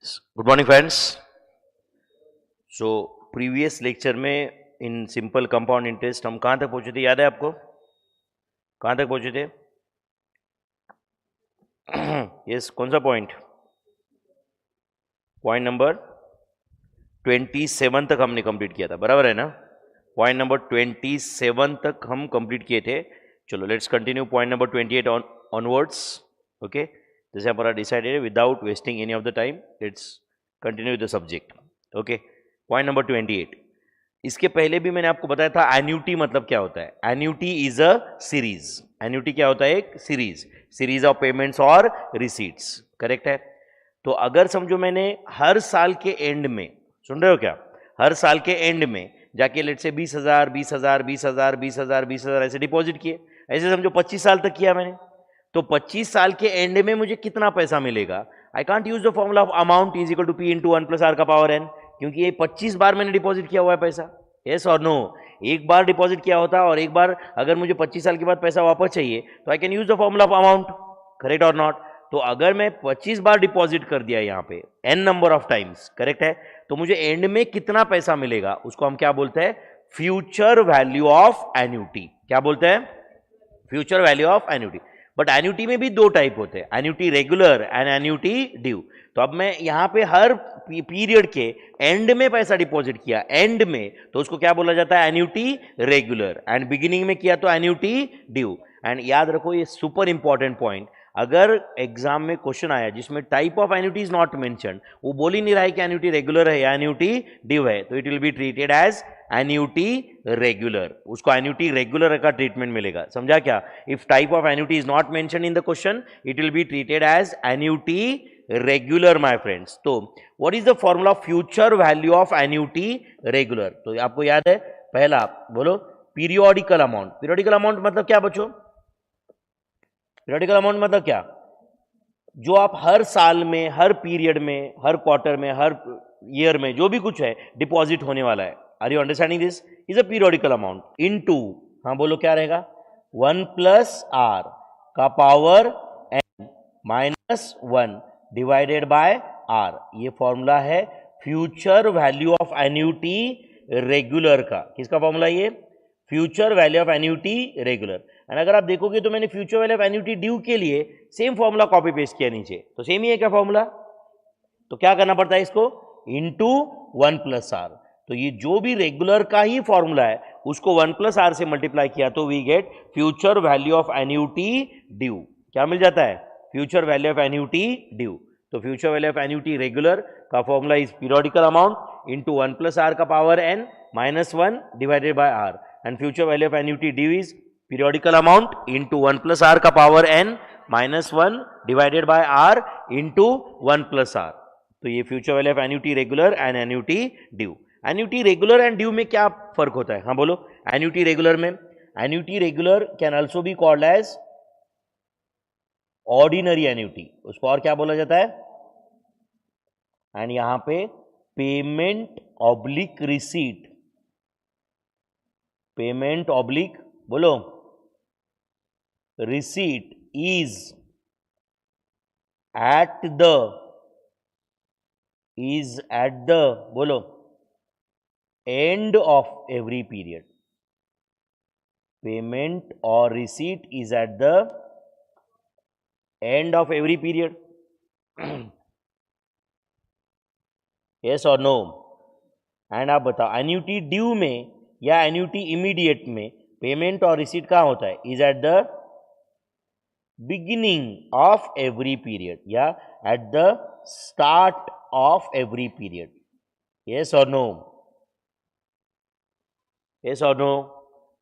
Good morning friends. So previous lecture में in simple compound interest हम कहाँ तक पहुँचे थे, याद है आपको? कहाँ तक पहुँचे थे? यस, कौन सा पॉइंट? पॉइंट नंबर 27 तक हमने कंप्लीट किया था, बराबर है ना? पॉइंट नंबर 27 तक हम कंप्लीट किए थे। चलो let's continue point number 28 onwards. Okay, जैसे हमारा decided, without wasting any of the time let's continue the subject. Okay, point number 28। इसके पहले भी मैंने आपको बताया था एन्युटी मतलब क्या होता है। Annuity is a series. Annuity क्या होता है? एक सीरीज ऑफ पेमेंट्स और रिसीट्स, करेक्ट है? तो अगर समझो मैंने हर साल के एंड में, सुन रहे हो क्या, हर साल के एंड में जाके लेट से 20,000 20,000 20,000 20,000 20,000 ऐसे डिपॉजिट किए, ऐसे समझो 25 साल तक किया मैंने, तो 25 साल के एंड में मुझे कितना पैसा मिलेगा? I can't use the formula of amount is equal to P into 1 + r का पावर n, क्योंकि ये 25 बार मैंने डिपॉजिट किया हुआ है पैसा। यस और नो? एक बार डिपॉजिट किया होता और एक बार अगर मुझे 25 साल के बाद पैसा वापस चाहिए तो I can use the formula of amount, correct और नॉट? तो अगर मैं 25 बार डिपॉजिट कर दिया यहाँ पे n number of times, correct है, तो मुझे एंड में कितना पैसा मिलेगा उसको हम क्या बोलते हैं? Future value of annuity. क्या बोलते हैं? Future value of annuity. But annuity में भी दो टाइप होते हैं, annuity regular and annuity due. तो अब मैं यहाँ पे हर पीरियड के एंड में पैसा डिपॉजिट किया, एंड में, तो उसको क्या बोला जाता है? Annuity regular. एंड बिगिनिंग में किया तो एन्युटी ड्यू। एंड याद रखो ये सुपर इंपॉर्टेंट पॉइंट, अगर एग्जाम में क्वेश्चन आया जिसमें type of annuity is not mention, वो बोल ही नहीं रहा है कि एन्युटी रेगुलर है या एन्युटी ड्यू है, तो it will be treated as annuity regular, उसको एन्युटी रेगुलर का ट्रीटमेंट मिलेगा। समझा क्या? If type of annuity is not mention in the question, it will be treated as annuity regular my friends. तो what is the formula of future value of annuity regular? तो आपको याद है, पहला बोलो, पीरियोडिकल अमाउंट। पीरियोडिकल अमाउंट मतलब क्या बच्चों? पीरियोडिकल अमाउंट मतलब क्या? जो आप हर साल में, हर पीरियड में, हर क्वार्टर में, हर ईयर में जो भी कुछ है डिपॉजिट होने वाला है, are you understanding this? Is a periodical amount into, हाँ बोलो क्या रहेगा? 1 + r का power n -1 divided by r। ये फॉर्मूला है future value of annuity regular का। किसका फॉर्मूला ये? Future value of annuity regular. And अगर आप देखोगे तो मैंने future value of annuity due के लिए सेम फॉर्मूला कॉपी पेस्ट किया नीचे, तो सेम ही है क्या फॉर्मूला? तो क्या करना पड़ता है इसको? Into 1 + r। तो ये जो भी रेगुलर का ही फॉर्मूला है उसको 1 + r से मल्टीप्लाई किया तो we get future value of annuity due. क्या मिल जाता है? Future value of annuity due. तो future value of annuity regular का formula is periodical amount into 1 + r का power n -1 divided by r। And future value of annuity due is periodical amount into 1 + r का power n -1 divided by r into 1 + r। तो ये future value of annuity regular and annuity due. Annuity regular and due में क्या फर्क होता है? हाँ बोलो। एन्युटी रेगुलर में, annuity regular can also be called as ordinary annuity, उसको और क्या बोला जाता है? एंड यहां पे payment oblique receipt, payment oblique बोलो रिसीट इज एट द बोलो end of every period. Payment और receipt is at the end of every period. Yes और नो? एंड आप बताओ एन्युटी ड्यू में या एन्युटी इमीडिएट में पेमेंट और रिसीट कहाँ होता है? Is at the beginning of every period या at the start of every period. Yes और no? Yes or no?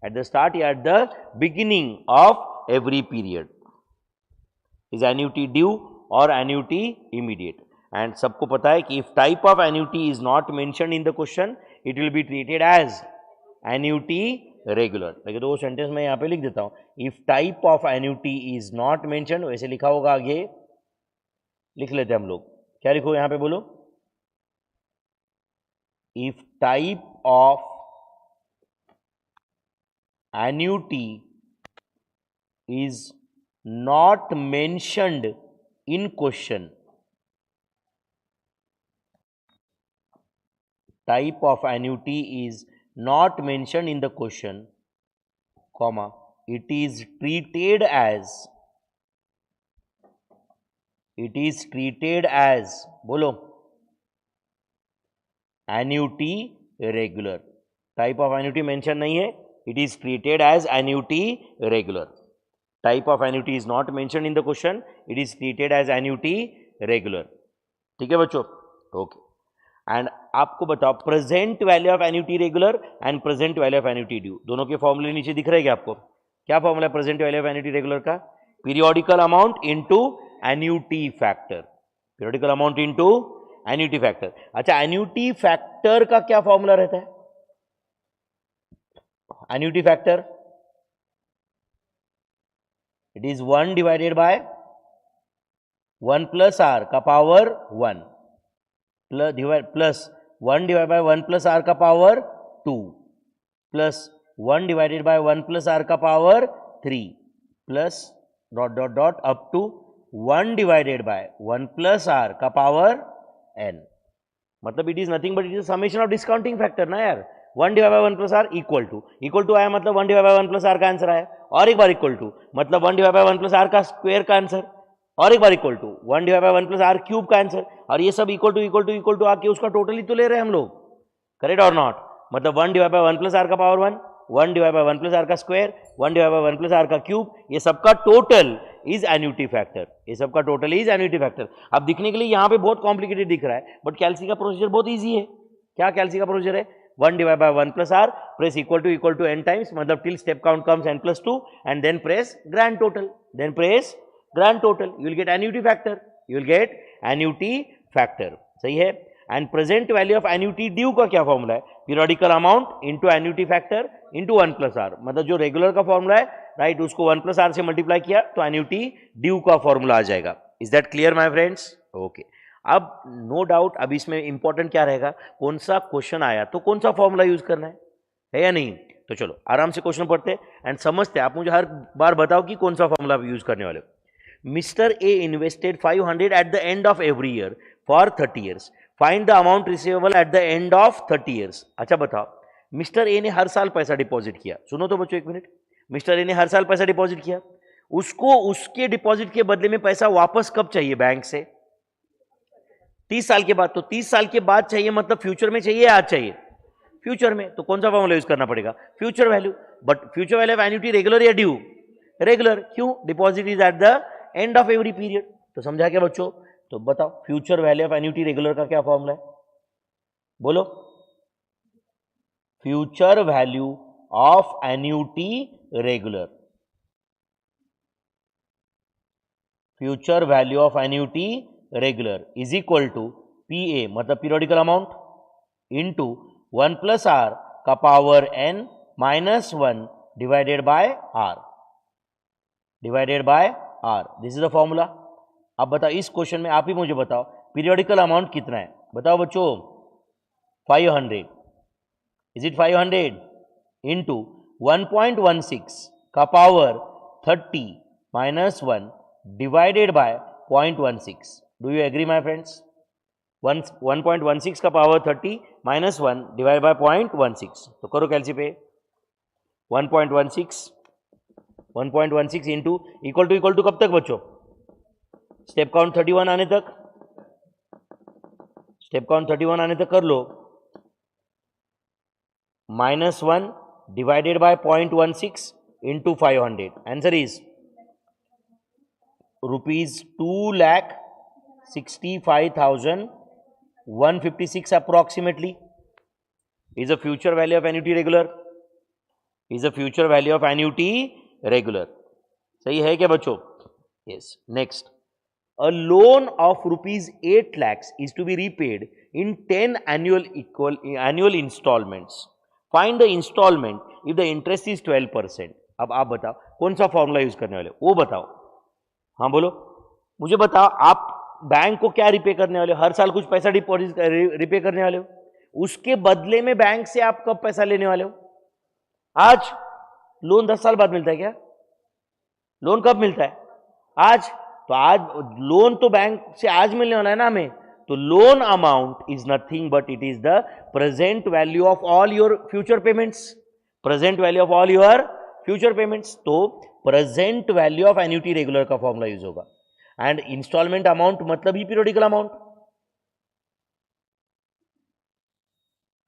At the start या at the beginning of every period is annuity due or annuity immediate. And सबको पता है कि if type of annuity is not mentioned in the question, it will be treated as annuity regular। लेकिन तो वो sentence मैं यहाँ पे लिख देता हूँ, if type of annuity is not mentioned, वैसे लिखा होगा आगे, लिख लेते हैं हम लोग। क्या लिखो यहाँ पे बोलो? if type of annuity is not mentioned in question, type of annuity is not mentioned in the question, comma, it is treated as बोलो annuity regular. Type of annuity mention नहीं है, it is treated as annuity regular. Type of annuity is not mentioned in the question, it is treated as annuity regular. ठीक है बच्चों, okay. And आपको बताओ present value of annuity regular and present value of annuity due, दोनों के फॉर्मूले नीचे दिख रहे हैं क्या आपको? क्या फॉर्मूला है present value of annuity regular का? Periodical amount into annuity factor. Periodical amount into annuity factor. अच्छा, एन्युटी फैक्टर का क्या फॉर्मूला रहता है? Annuity factor it is 1 divided by 1 plus are का power 1 plus 1 divide by 1 plus are का power 2 plus 1 divided by 1 plus are का power 3 plus dot dot dot up to 1 divided by 1 plus are का power n. मतलब it is nothing but it is summation of discounting factor ना यार. 1 divide by 1 plus r equal to आया मतलब 1 divide by 1 plus are का answer आया. और एक बार इक्वल टू मतलब 1 डिवाइड बाय 1 प्लस आर का स्क्वायर का आंसर. और एक बार equal to 1 divide by 1 plus r cube का आंसर. और ये सब इक्वल टू आके उसका टोटल ही तो ले रहे हैं हम लोग. करेक्ट और नॉट? मतलब 1 डिवाइड बाय 1 प्लस आर का power 1, 1 divide by 1 plus are का square, 1 divide by 1 plus are का क्यूब, ये सबका टोटल इज एन्युटी फैक्टर. ये सबका टोटल इज एन्युटी फैक्टर. अब दिखने के लिए यहाँ पे बहुत कॉम्प्लिकेटेड दिख रहा है बट कैलसी का प्रोसीजर बहुत ईजी है. क्या कैलसी का प्रोसीजर है? 1 divide by 1 plus r press equal to n times, मतलब till step count comes n plus 2 and then press grand total. Then press grand total, you will get annuity factor. You will get annuity factor. सही है. And present value of annuity due का क्या formula है? Periodical amount into annuity factor into 1 plus r. मतलब जो regular का formula है right, उसको 1 प्लस आर से मल्टीप्लाई किया तो एन्युटी ड्यू का फॉर्मूला आ जाएगा. Is that clear my friends? Okay. अब नो डाउट अब इसमें इंपॉर्टेंट क्या रहेगा, कौन सा क्वेश्चन आया तो कौन सा फॉर्मूला यूज करना है या नहीं. तो चलो आराम से क्वेश्चन पढ़ते एंड समझते. आप मुझे हर बार बताओ कि कौन सा फॉर्मूला आप यूज करने वाले हो. Mister A invested 500 eight the end of every year for 30 years. Find the amount receivable eight the end of 30 years. अच्छा बताओ, मिस्टर ए ने हर साल पैसा डिपॉजिट किया. सुनो तो बच्चों एक मिनट. मिस्टर ए ने हर साल पैसा डिपॉजिट किया, उसको उसके डिपॉजिट के बदले में पैसा वापस कब चाहिए बैंक से? 30 साल के बाद. तो 30 साल के बाद चाहिए मतलब फ्यूचर में चाहिए, आज चाहिए? फ्यूचर में. तो कौन सा फॉर्मूला यूज करना पड़ेगा? Future value. But future value of annuity regular या ड्यू? रेगुलर. क्यों? Deposit is at the end of every period. तो समझा क्या बच्चों? तो बताओ future value of annuity regular का क्या फॉर्मूला है? बोलो. Future value of annuity regular. Future value of annuity regular is equal to PA मतलब periodical amount into 1 plus are का power n minus 1 divided by r. Divided by R. This is the formula. अब बताओ इस question में आप ही मुझे बताओ periodical amount कितना है? बताओ बच्चों. 500. इज इट 500 इंटू 1.16 का power 30 minus 1 divided by 0.16. Do you agree my friends? 1.16 का पावर 30 माइनस 1 डिवाइड बाय 0.16. तो करो कैलसी पे. 1.16 इंटू इक्वल टू कब तक बच्चों? स्टेप काउंट 31 आने तक. स्टेप काउंट 31 आने तक कर लो. Minus 1 divided by 0.16 into 500. Answer is ₹2,65,156 approximately is a future value of annuity regular. Is a future value of annuity regular. सही है क्या बच्चों? Yes. Next, a loan of ₹8 lakhs is to be repaid in 10 annual installments. Find the installment if the interest is 12%. अब आप बताओ कौन सा formula use करने वाले हो, वो बताओ. हाँ बोलो. मुझे बताओ आप बैंक को क्या रिपे करने वाले हो? हर साल कुछ पैसा डिपॉजिट रिपे करने वाले हो. उसके बदले में बैंक से आप कब पैसा लेने वाले हो? आज. लोन 10 साल बाद मिलता है क्या? लोन कब मिलता है? आज. तो आज लोन तो बैंक से आज मिलने वाला है ना हमें. तो loan amount is nothing but it is the present value of all your future payments, present value of all your future payments. तो present value of annuity regular का फॉर्मूला यूज होगा, एंड इंस्टॉलमेंट अमाउंट मतलब ही periodical amount.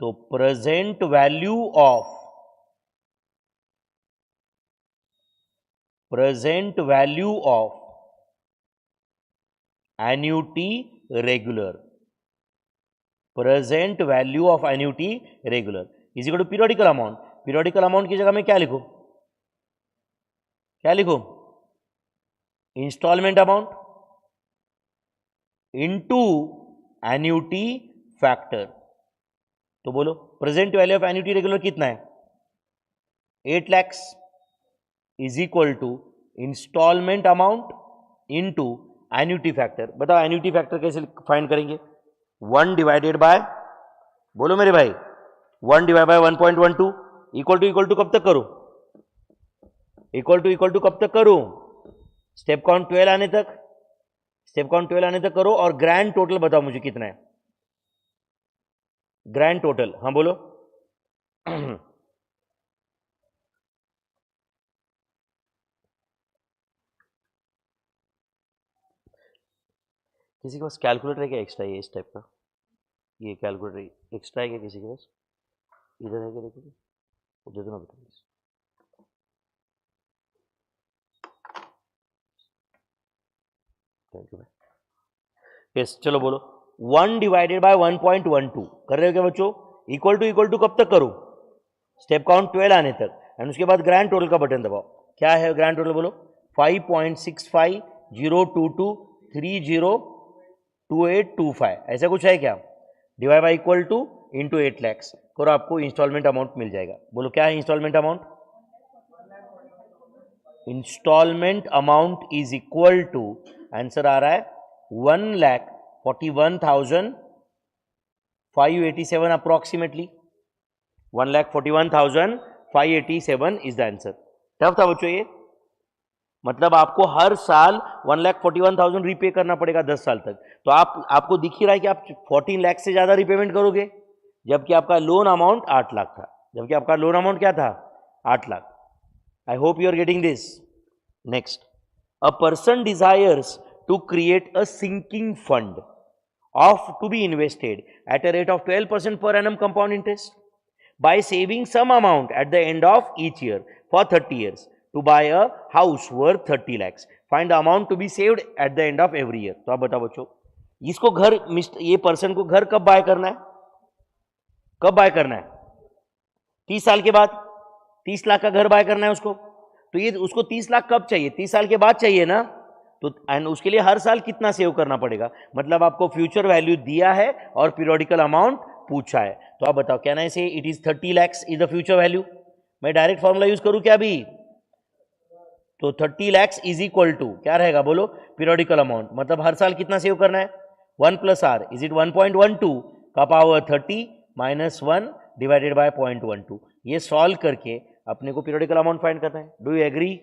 तो present value of annuity regular, present value of annuity regular is equal to periodical amount. Periodical amount की जगह में क्या लिखूं, instalment amount into annuity factor. तो बोलो present value of annuity regular कितना है, 8 lakh is equal to instalment amount into annuity factor. बताओ एन्युटी फैक्टर कैसे फाइंड करेंगे, 1 डिवाइडेड बाय, बोलो मेरे भाई, 1 डिवाइड बाय 1.12 इक्वल टू कब तक करूं, इक्वल टू कब तक करूं, स्टेप काउंट 12 आने तक, स्टेप काउंट 12 आने तक करो। और ग्रैंड टोटल बताओ मुझे कितना है, ग्रैंड टोटल, हाँ बोलो। किसी के पास कैलकुलेटर है क्या एक्स्ट्रा, ये इस टाइप का, ये कैलकुलेटर एक्स्ट्रा है क्या किसी के पास, इधर है क्या, देखो दे दो ना, बताओ। थैंक यू भाई। यस चलो बोलो, 1 डिवाइडेड बाय 1.12 कर रहे हो क्या बच्चों, इक्वल टू कब तक करूं, स्टेप काउंट 12 आने तक, एंड उसके बाद ग्रैंड टोटल का बटन दबाओ। क्या है ग्रैंड टोटल बोलो, 5.650223022825 ऐसा कुछ है क्या, divide by equal to into 8 lakh करो, आपको इंस्टॉलमेंट अमाउंट मिल जाएगा। बोलो क्या है instalment amount, instalment amount is equal to, answer आ रहा है 1,41,587 approximately, 1,41,587 is the answer. Tough था बच्चों ये, मतलब आपको हर साल 1,41,000 रीपे करना पड़ेगा 10 साल तक। तो आपको दिख ही रहा है कि आप 14 लाख से ज्यादा रीपेमेंट करोगे, जबकि आपका लोन अमाउंट 8 लाख था, जबकि आपका लोन अमाउंट क्या था, 8 lakh. I hope you are getting this. Next, a person desires to create a sinking fund to be invested at a rate of 12% per annum compound interest by saving some amount at the end of each year for 30 years to buy a house worth 30 lakhs. Find the amount to be saved at the end of every year. तो आप बताओ बच्चों, इसको घर, ये person को घर कब बाय करना है, कब बाय करना है, 30 साल के बाद 30 लाख का घर बाय करना है उसको। तो ये उसको 30 लाख कब चाहिए, 30 साल के बाद चाहिए ना, तो एंड उसके लिए हर साल कितना सेव करना पड़ेगा, मतलब आपको फ्यूचर वैल्यू दिया है और पीरियोडिकल अमाउंट पूछा है। तो आप बताओ कैन आई से it is 30 lakhs is the future value, मैं डायरेक्ट फॉर्मूला यूज करूं क्या अभी, तो 30 lakhs इज इक्वल टू क्या रहेगा बोलो, पीरियोडिकल अमाउंट, मतलब हर साल कितना सेव करना है, 1 + r इज इट 1.12 का पावर 30 - 1 डिवाइडेड बाय 0.12। ये सॉल्व करके अपने को पीरियोडिकल अमाउंट फाइंड करना है। डू यू एग्री,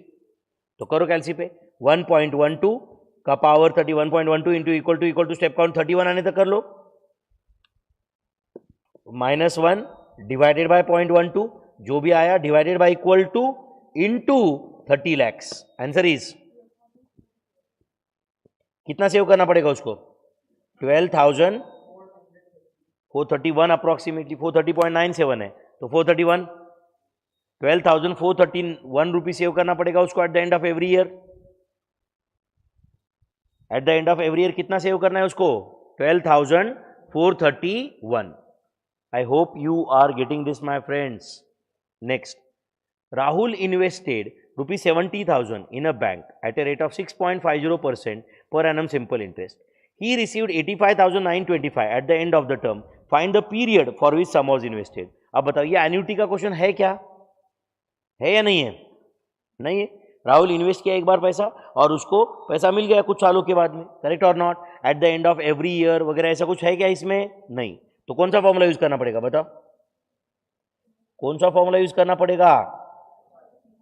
तो करो कैलसी पे, 1.12 का power 30, 1.12 into equal to step count 31 आने तक कर लो, -1 डिवाइडेड बाय 0.12 जो भी आया divided by equal to into 30 lakhs। Answer is कितना सेव करना पड़ेगा उसको, 12,431 अप्रोक्सीमेटली, 430.97 है, तो 431, 12,431 रुपीज सेव करना पड़ेगा उसको at the end of every year. At the end of every year कितना सेव करना है उसको, 12,431। I hope you are getting this my friends. Next, Rahul invested ₹70,000 in a bank at a rate of 6.50% per annum simple interest. He received 85,925 at the end of the term. Find the period for which sum was invested. अब बताओ ये annuity का question है क्या, है या नहीं है, नहीं है। राहुल इन्वेस्ट किया एक बार पैसा और उसको पैसा मिल गया कुछ सालों के बाद में, करेक्ट और not, eight the end of every year वगैरह ऐसा कुछ है क्या इसमें, नहीं। तो कौन सा फॉर्मूला यूज करना पड़ेगा बताओ, कौन सा फॉर्मूला यूज करना पड़ेगा,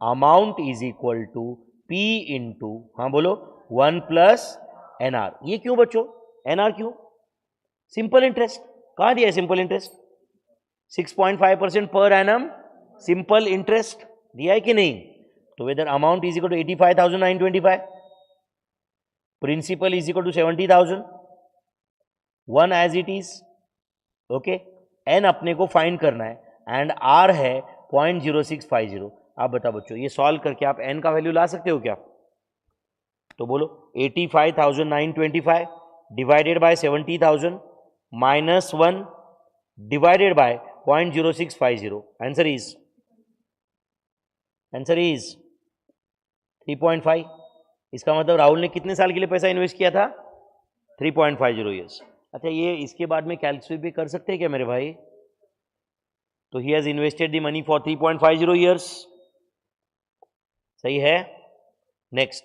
amount is equal to P into, हाँ बोलो, 1 + NR। ये क्यों बच्चों, NR क्यों, सिंपल इंटरेस्ट कहाँ दिया है? सिंपल इंटरेस्ट 6.5% पर एनम सिंपल इंटरेस्ट दिया है कि नहीं? तो whether amount is equal to 85,925, principal is equal to 70,000, one as it is, okay. N अपने को फाइंड करना है एंड आर है 0.0650। आप बताओ बच्चों, ये सॉल्व करके आप एन का वैल्यू ला सकते हो क्या? तो बोलो 85,925 divided by 70,000 minus 1 divided bye 0.0650। Answer is 3.5। इसका मतलब राहुल ने कितने साल के लिए पैसा इन्वेस्ट किया था? 3.50 ईयर्स। अच्छा, ये इसके बाद में कैलकुलेट भी कर सकते हैं क्या मेरे भाई? तो he has invested the money for 3.50 years, सही है। Next,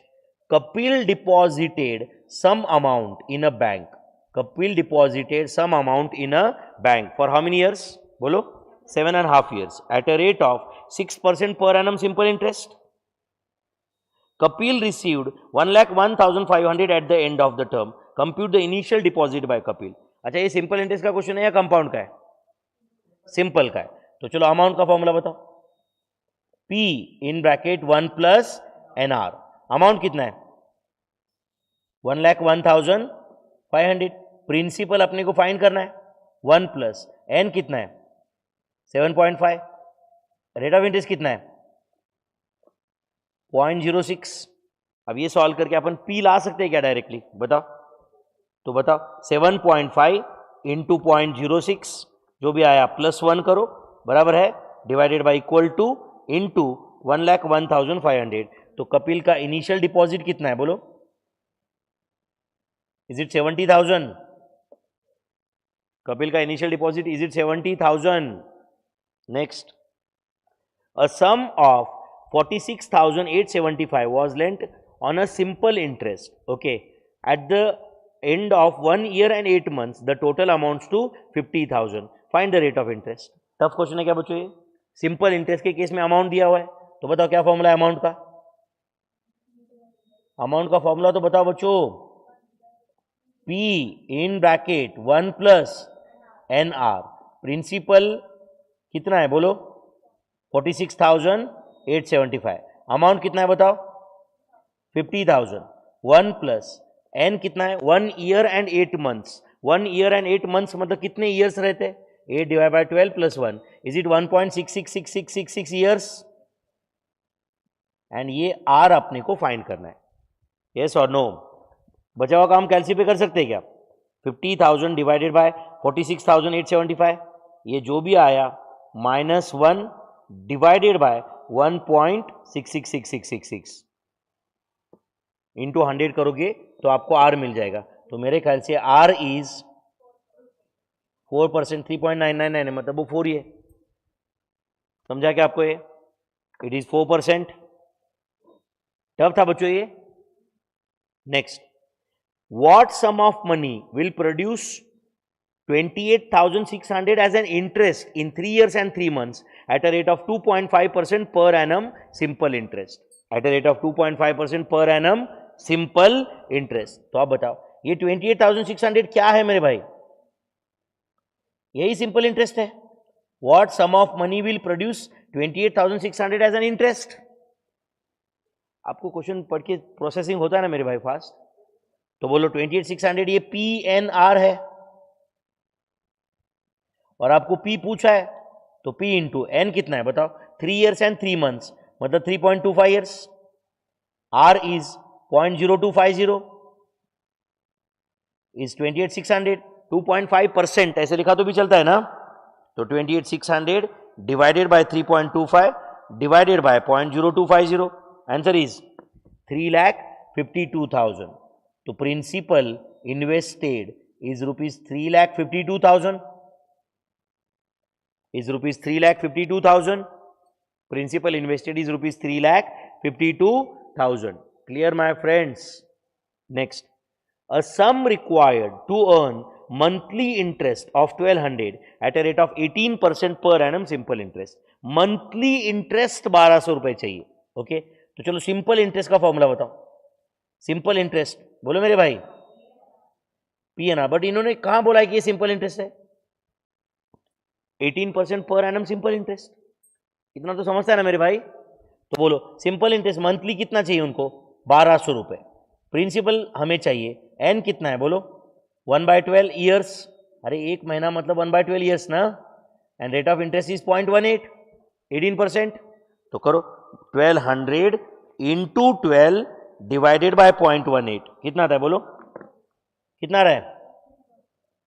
Kapil deposited some amount in a bank. Kapil deposited some amount in a bank for how many years? बोलो 7.5 years at a rate of 6% per annum simple interest. Kapil received 1,01,500 at the end of the term. Compute the initial deposit by Kapil. अच्छा, ये simple interest का question है या compound का है? Simple का है। तो चलो अमाउंट का फॉर्मूला बताओ। P in bracket 1 plus NR। Amount कितना है? 1,01,500। प्रिंसिपल अपने को फाइंड करना है 1 प्लस N कितना है? 7.5। रेट ऑफ इंटरेस्ट कितना है? 0.06। अब ये सॉल्व करके अपन P ला सकते हैं क्या डायरेक्टली? बताओ। तो बताओ 7.5 इंटू 0.06 जो भी आया प्लस 1 करो, बराबर है divided by equal to into 1,01,500। तो कपिल का इनिशियल डिपॉजिट कितना है बोलो? Is it 70,000? कपिल का initial deposit is it 70,000? Next, a sum of 46,875 was lent on a simple interest, okay, at the end of 1 year and 8 months. The total amounts to 50,000. Find the rate of interest. Tough question है क्या बच्चों? ये simple interest के case में amount दिया हुआ है, तो बताओ क्या फॉर्मूला है अमाउंट का? अमाउंट का फॉर्मूला तो बताओ बच्चों। P in bracket 1 plus NR। Principal कितना है बोलो? 46,875। अमाउंट कितना है बताओ? 50,000। 1 प्लस N कितना है? 1 year and 8 months. 1 year and 8 months मतलब कितने ईयर्स रहते? 8 divide by 12 plus 1। Is it 1.666666 years? And ये R अपने को फाइंड करना है, यस और नो? बचा हुआ काम कैलसी पे कर सकते हैं क्या? 50,000 डिवाइडेड बाय 46,875, ये जो भी आया माइनस 1 डिवाइडेड बाय 1.666666 इंटू 100 करोगे तो आपको R मिल जाएगा। तो मेरे ख्याल से R इज 4%। 3.999 है मतलब वो 4 ही है। समझा क्या आपको? ये इट इज 4%। टफ था बच्चों ये। Next, what sum of money will produce 28,600 as an interest in 3 years and 3 months at a rate of 2.5% per annum simple interest? At a rate of 2.5% per annum simple interest. तो आप बताओ ये 28,600 क्या है मेरे भाई? यही सिंपल इंटरेस्ट है। What sum of money will produce 28,600 as an interest? आपको क्वेश्चन पढ़ के प्रोसेसिंग होता है ना मेरे भाई फास्ट? तो बोलो 28,600 ये PNR है और आपको P पूछा है तो P इंटू N कितना है बताओ? 3 ईयर्स एंड 3 मंथ्स मतलब 3.25 ईयर्स। R is 0.0250 is 28,600। 2.5% ऐसे लिखा तो भी चलता है ना? तो 28,600 divided by 3.25 divided by 0.0250। Answer is 3,52,000। तो principal invested is rupees 3,52,000 is rupees 3,52,000. Principal invested is rupees 3,52,000. Clear my friends? Next, a sum required to earn monthly interest of 1,200 at a rate of 18% per annum simple interest. Monthly interest 1,200 रुपए चाहिए। Okay, तो चलो simple interest का formula बताओ। Simple interest बोलो मेरे भाई। P PNR, but इन्होंने कहां बोला है कि ये सिंपल इंटरेस्ट है? 18% पर एनम सिंपल इंटरेस्ट, इतना तो समझता है ना मेरे भाई। तो बोलो सिंपल इंटरेस्ट मंथली कितना चाहिए उनको? 1200 रुपए। प्रिंसिपल हमें चाहिए, एन कितना है बोलो? 1/12 ईयर्स। अरे एक महीना मतलब 1/12 ईयर्स ना। And rate of interest is 0.18, 18%। तो करो 1200 इंटू 12 डिवाइडेड बाय 0.18, कितना आता है बोलो? कितना रहा है?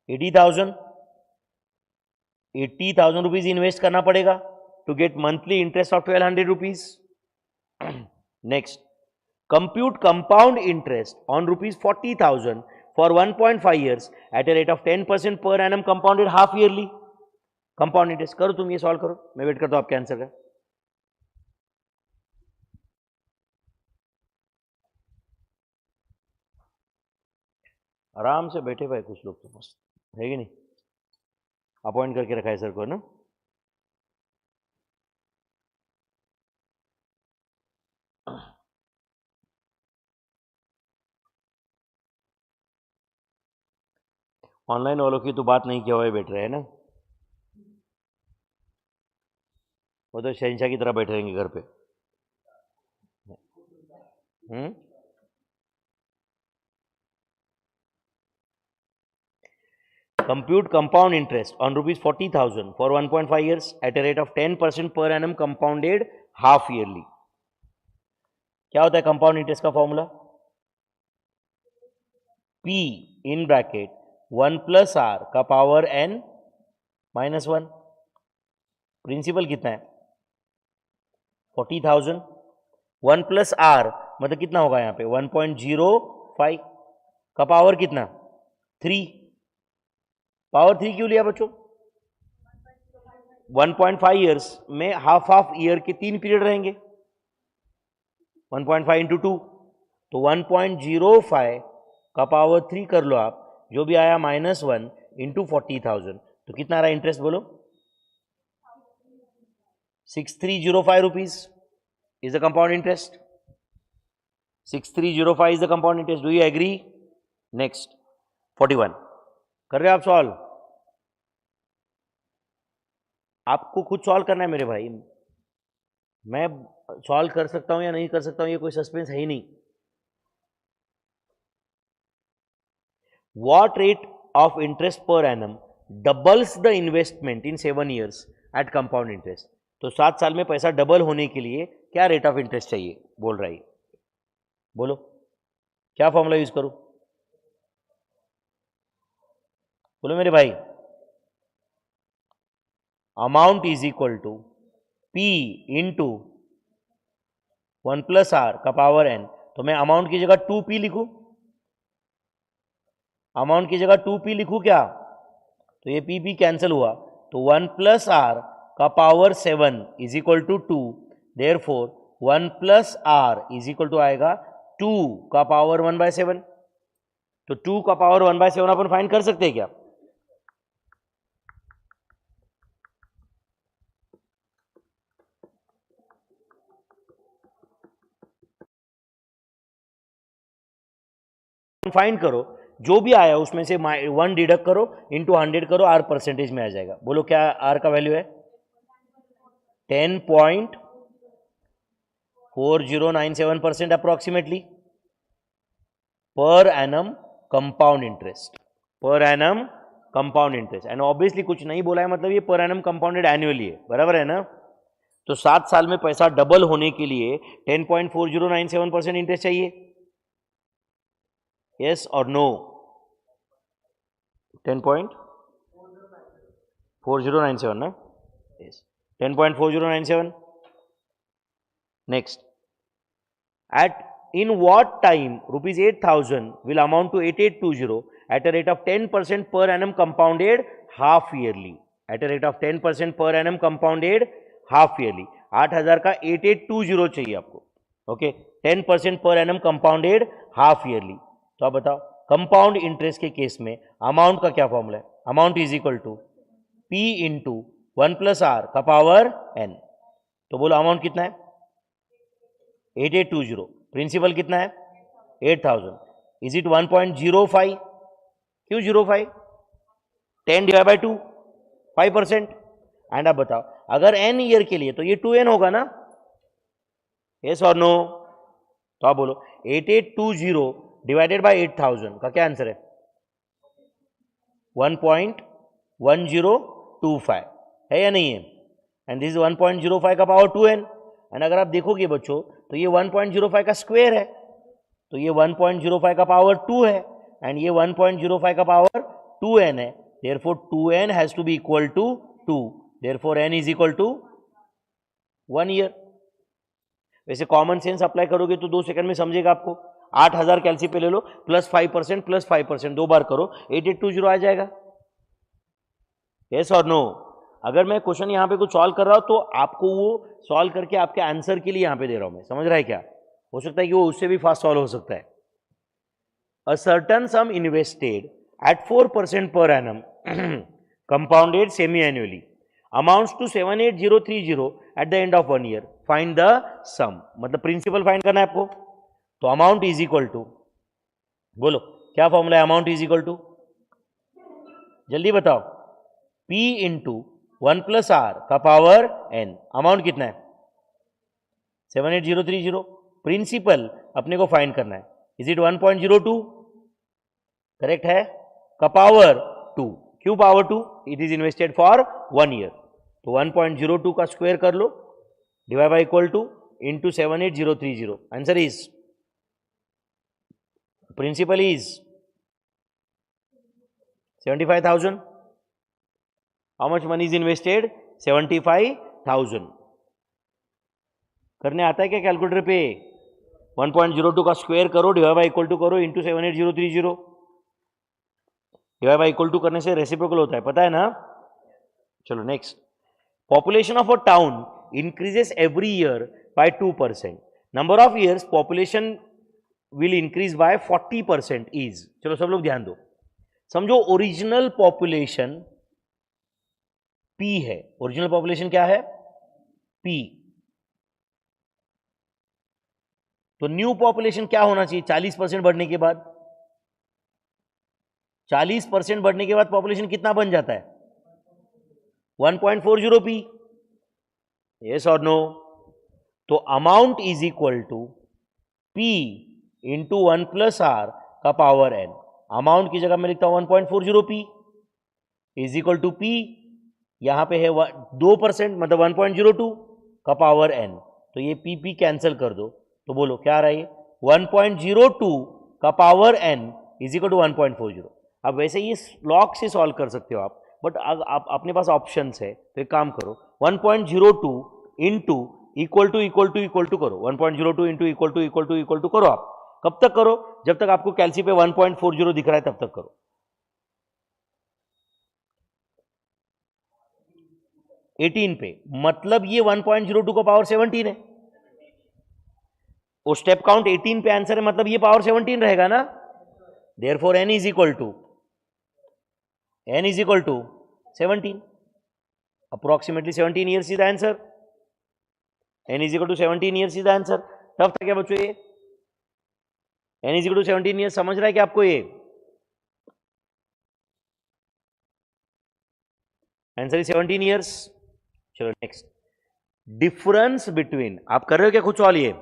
80,000। 80,000 रुपीज इन्वेस्ट करना पड़ेगा to get monthly interest of 1200 rupees. Next, compute compound interest on rupees 40,000 for 1.5 years at a rate of 10% per annum compounded half yearly. Compound interest करो, तुम ये सॉल्व करो, मैं वेट करता हूं आपके आंसर का। आराम से बैठे भाई कुछ लोग तो मस्त है कि नहीं, अपॉइंट करके रखा है सर को ना। ऑनलाइन वालों की तो बात नहीं किया हुआ बैठ रहे हैं ना, वो तो शहनशाह की तरह बैठे रहेंगे घर पे। Compute compound interest on rupees 40,000 for 1.5 years at a rate of 10% per annum compounded half yearly. क्या होता है कंपाउंड इंटरेस्ट का formula? P in bracket 1 plus are का पावर n माइनस 1। प्रिंसिपल कितना है? 40,000। 1 प्लस आर मतलब कितना होगा यहाँ पे? 1.05 का पावर कितना? 3। पावर 3 क्यों लिया बच्चों? 1.5 ईयर्स में हाफ ईयर के 3 पीरियड रहेंगे, 1.5 इंटू 2, तो 1.05 का पावर 3 कर लो आप, जो भी आया -1 इंटू 40,000, तो कितना रहा इंटरेस्ट बोलो? 6305 rupees is the compound interest. 6305 is the compound interest. Do you agree? Next 41 कर रहे हो आप सॉल्व? आपको खुद सॉल्व करना है मेरे भाई, मैं सॉल्व कर सकता हूं या नहीं कर सकता हूं ये कोई सस्पेंस है ही नहीं। What rate of interest per annum doubles the investment in 7 years at compound interest? तो 7 साल में पैसा डबल होने के लिए क्या रेट ऑफ इंटरेस्ट चाहिए बोल रहा है? बोलो क्या फॉर्मूला यूज करूं? बोलो मेरे भाई। Amount is equal to P into 1 plus are का पावर n। तो मैं अमाउंट की जगह 2P लिखूं, अमाउंट की जगह 2P लिखूं क्या? तो ये P कैंसिल हुआ, तो 1 प्लस आर का power 7 is equal to 2। Therefore 1 plus R is equal to आएगा 2 का पावर 1/7। तो 2 का पावर 1/7 अपन फाइंड कर सकते हैं क्या? फाइंड करो, जो भी आया उसमें से 1 डिडक्ट करो, इंटू 100 करो, आर परसेंटेज में आ जाएगा। बोलो क्या आर का वैल्यू है? 10.4097% approximately per annum compound interest. Per annum compound interest, and obviously कुछ नहीं बोला है, मतलब ये पर एनम कंपाउंडेड एनुअली है, बराबर है ना। तो 7 साल में पैसा डबल होने के लिए 10.4097% इंटरेस्ट चाहिए, यस और नो? 10.4097 ना, yes, 10.4097। next, at in what time rupees 8,000 will amount to 8820 at a rate of 10% per annum compounded half yearly, at a rate of 10% per annum compounded half yearly। 8,000 का 8820 चाहिए आपको, okay, 10% पर annum compounded half yearly. तो आप बताओ compound interest के case में amount का क्या फॉर्मूला है? Amount is equal to P into 1 plus are का पावर n। तो बोलो अमाउंट कितना है? 8820। प्रिंसिपल कितना है? 8,000। Is it 1.05? क्यों 0.5? 10 डिवाइड बाई 2, 5%. एंड अब बताओ अगर n ईयर के लिए तो ये 2n होगा ना, यस और नो? तो आप बोलो 8820 डिवाइडेड बाई 8000 का क्या आंसर है? 1.1025 है या नहीं है? एंड दिस इज 1.05 का पावर 2n. एंड अगर आप देखोगे बच्चों तो ये 1.05 का स्क्वायर है, तो ये 1.05 का पावर 2 है एंड ये 1.05 का पावर 2n है. Therefore 2n has to be equal to 2. Therefore n is equal to 1 year. वैसे कॉमन सेंस अप्लाई करोगे तो 2 सेकंड में समझेगा आपको. 8000 कैलसी पे ले लो प्लस 5% 2 बार करो 8820 आ जाएगा. यस और नो? अगर मैं क्वेश्चन यहाँ पे कुछ सॉल्व कर रहा हूं तो आपको वो सॉल्व करके आपके आंसर के लिए यहाँ पे दे रहा हूं मैं. समझ रहा है क्या? हो सकता है कि वो उससे भी फास्ट सॉल्व हो सकता है. A certain sum invested at 4% per annum compounded semi annually amounts to 78030 at the end of 1 year. Find the sum. मतलब प्रिंसिपल फाइंड करना है आपको. तो अमाउंट इज इक्वल टू, बोलो क्या फॉर्मूला है अमाउंट इज इक्वल टू? जल्दी बताओ. P इंटू 1 प्लस आर का पावर n. अमाउंट कितना है? 78030. प्रिंसिपल अपने को फाइंड करना है. Is it 1.02? करेक्ट है. का पावर 2. क्यों power 2? It is invested for 1 year. तो 1.02 का स्क्वायर कर लो divide by equal to into 78030. Answer is, principal is 75,000. How much money is invested? 75,000. करने आता है क्या कैलकुलेटर पे? 1.02 का स्क्वायर करो डिवाइड बाई इक्वल टू करो into 78030. Divide by equal to करने से रेसिप्रोकल होता है, पता है ना? चलो next. Population of a town increases every year by 2%. Number of years population will increase by 40% is. चलो सब लोग ध्यान दो. समझो ओरिजिनल पॉपुलेशन P है. ओरिजिनल पॉपुलेशन क्या है? P. तो न्यू पॉपुलेशन क्या होना चाहिए 40% बढ़ने के बाद? 40% बढ़ने के बाद पॉपुलेशन कितना बन जाता है? 1.40 P. यस और नो? तो amount is equal to P into 1 plus are का पावर n. अमाउंट की जगह मैं लिखता हूं 1.40 P is equal to P. यहां पे है 2% मतलब 1.02 का पावर n. तो ये P कैंसिल कर दो तो बोलो क्या आ रहा है? 1.02 का power n is equal to 1.40. अब वैसे ये लॉग से सॉल्व कर सकते हो आप, बट आप अपने पास ऑप्शंस है तो एक काम करो 1.02 इंटू इक्वल टू करो. 1.02 इंटू इक्वल टू करो. आप कब तक करो? जब तक आपको कैलसी पे 1.40 दिख रहा है तब तक करो. 18 पे मतलब ये 1.02 का पावर 17 है. वो स्टेप काउंट 18 पे आंसर है मतलब ये पावर 17 रहेगा ना. Therefore n is equal to 17. Approximately 17 years is the answer. n is equal to 17 years is the answer. Tough था क्या बच्चों ये? n is equal to 17 years समझ रहा है क्या आपको? ये आंसर इज 17 ईयर्स. चलो नेक्स्ट. डिफरेंस बिटवीन, आप कर रहे हो क्या कुछ और? ये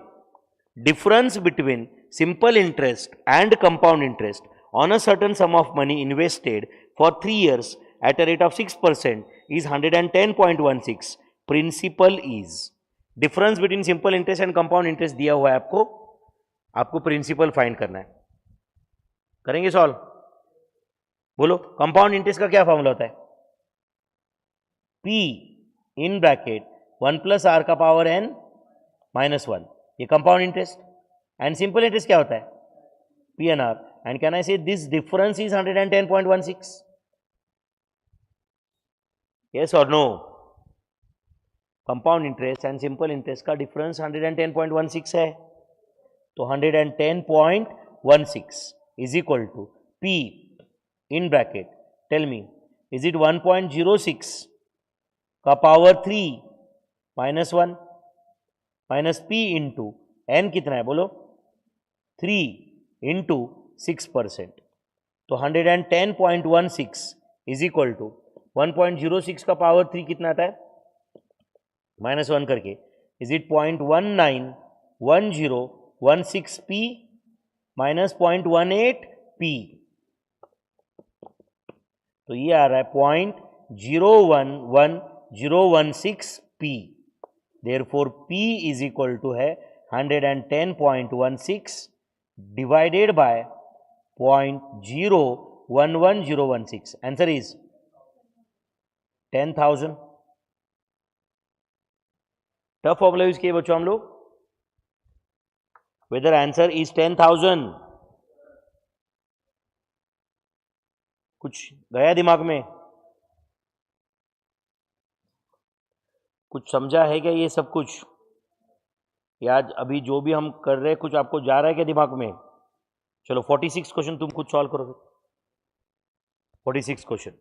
difference between simple interest and compound interest on a certain sum of money invested for 3 years at a rate of 6% is 110.16. Principal is. Difference between simple interest and compound interest दिया हुआ है आपको प्रिंसिपल फाइंड करना है. करेंगे solve? बोलो compound interest का क्या फॉर्मूला होता है? P in bracket 1 plus are का पावर n माइनस 1. ये compound interest. And simple interest क्या होता है? PNR. And can I say this difference is 110.16? Yes और no? Compound interest and simple interest का डिफरेंस 110.16 है. तो 110.16 is equal to P in bracket, tell me is it 1.06 का power 3 minus 1 minus P into n कितना है बोलो? 3 into 6%. तो 110.16 is equal to 1.06 का पावर 3 कितना आता है, -1 करके, is it 0.191016 p minus 0.18 p, तो ये आ रहा है 0.011016 p, therefore p is equal to है 110.16 divided by 0.011016, answer is 10,000। Tough formula use किए बच्चों हम लोग, वेदर आंसर इज 10,000। कुछ गया दिमाग में, कुछ समझा है क्या ये सब कुछ, या अभी जो भी हम कर रहे हैं कुछ आपको जा रहा है क्या दिमाग में? चलो 46 क्वेश्चन तुम खुद सॉल्व करोगे। 46 question,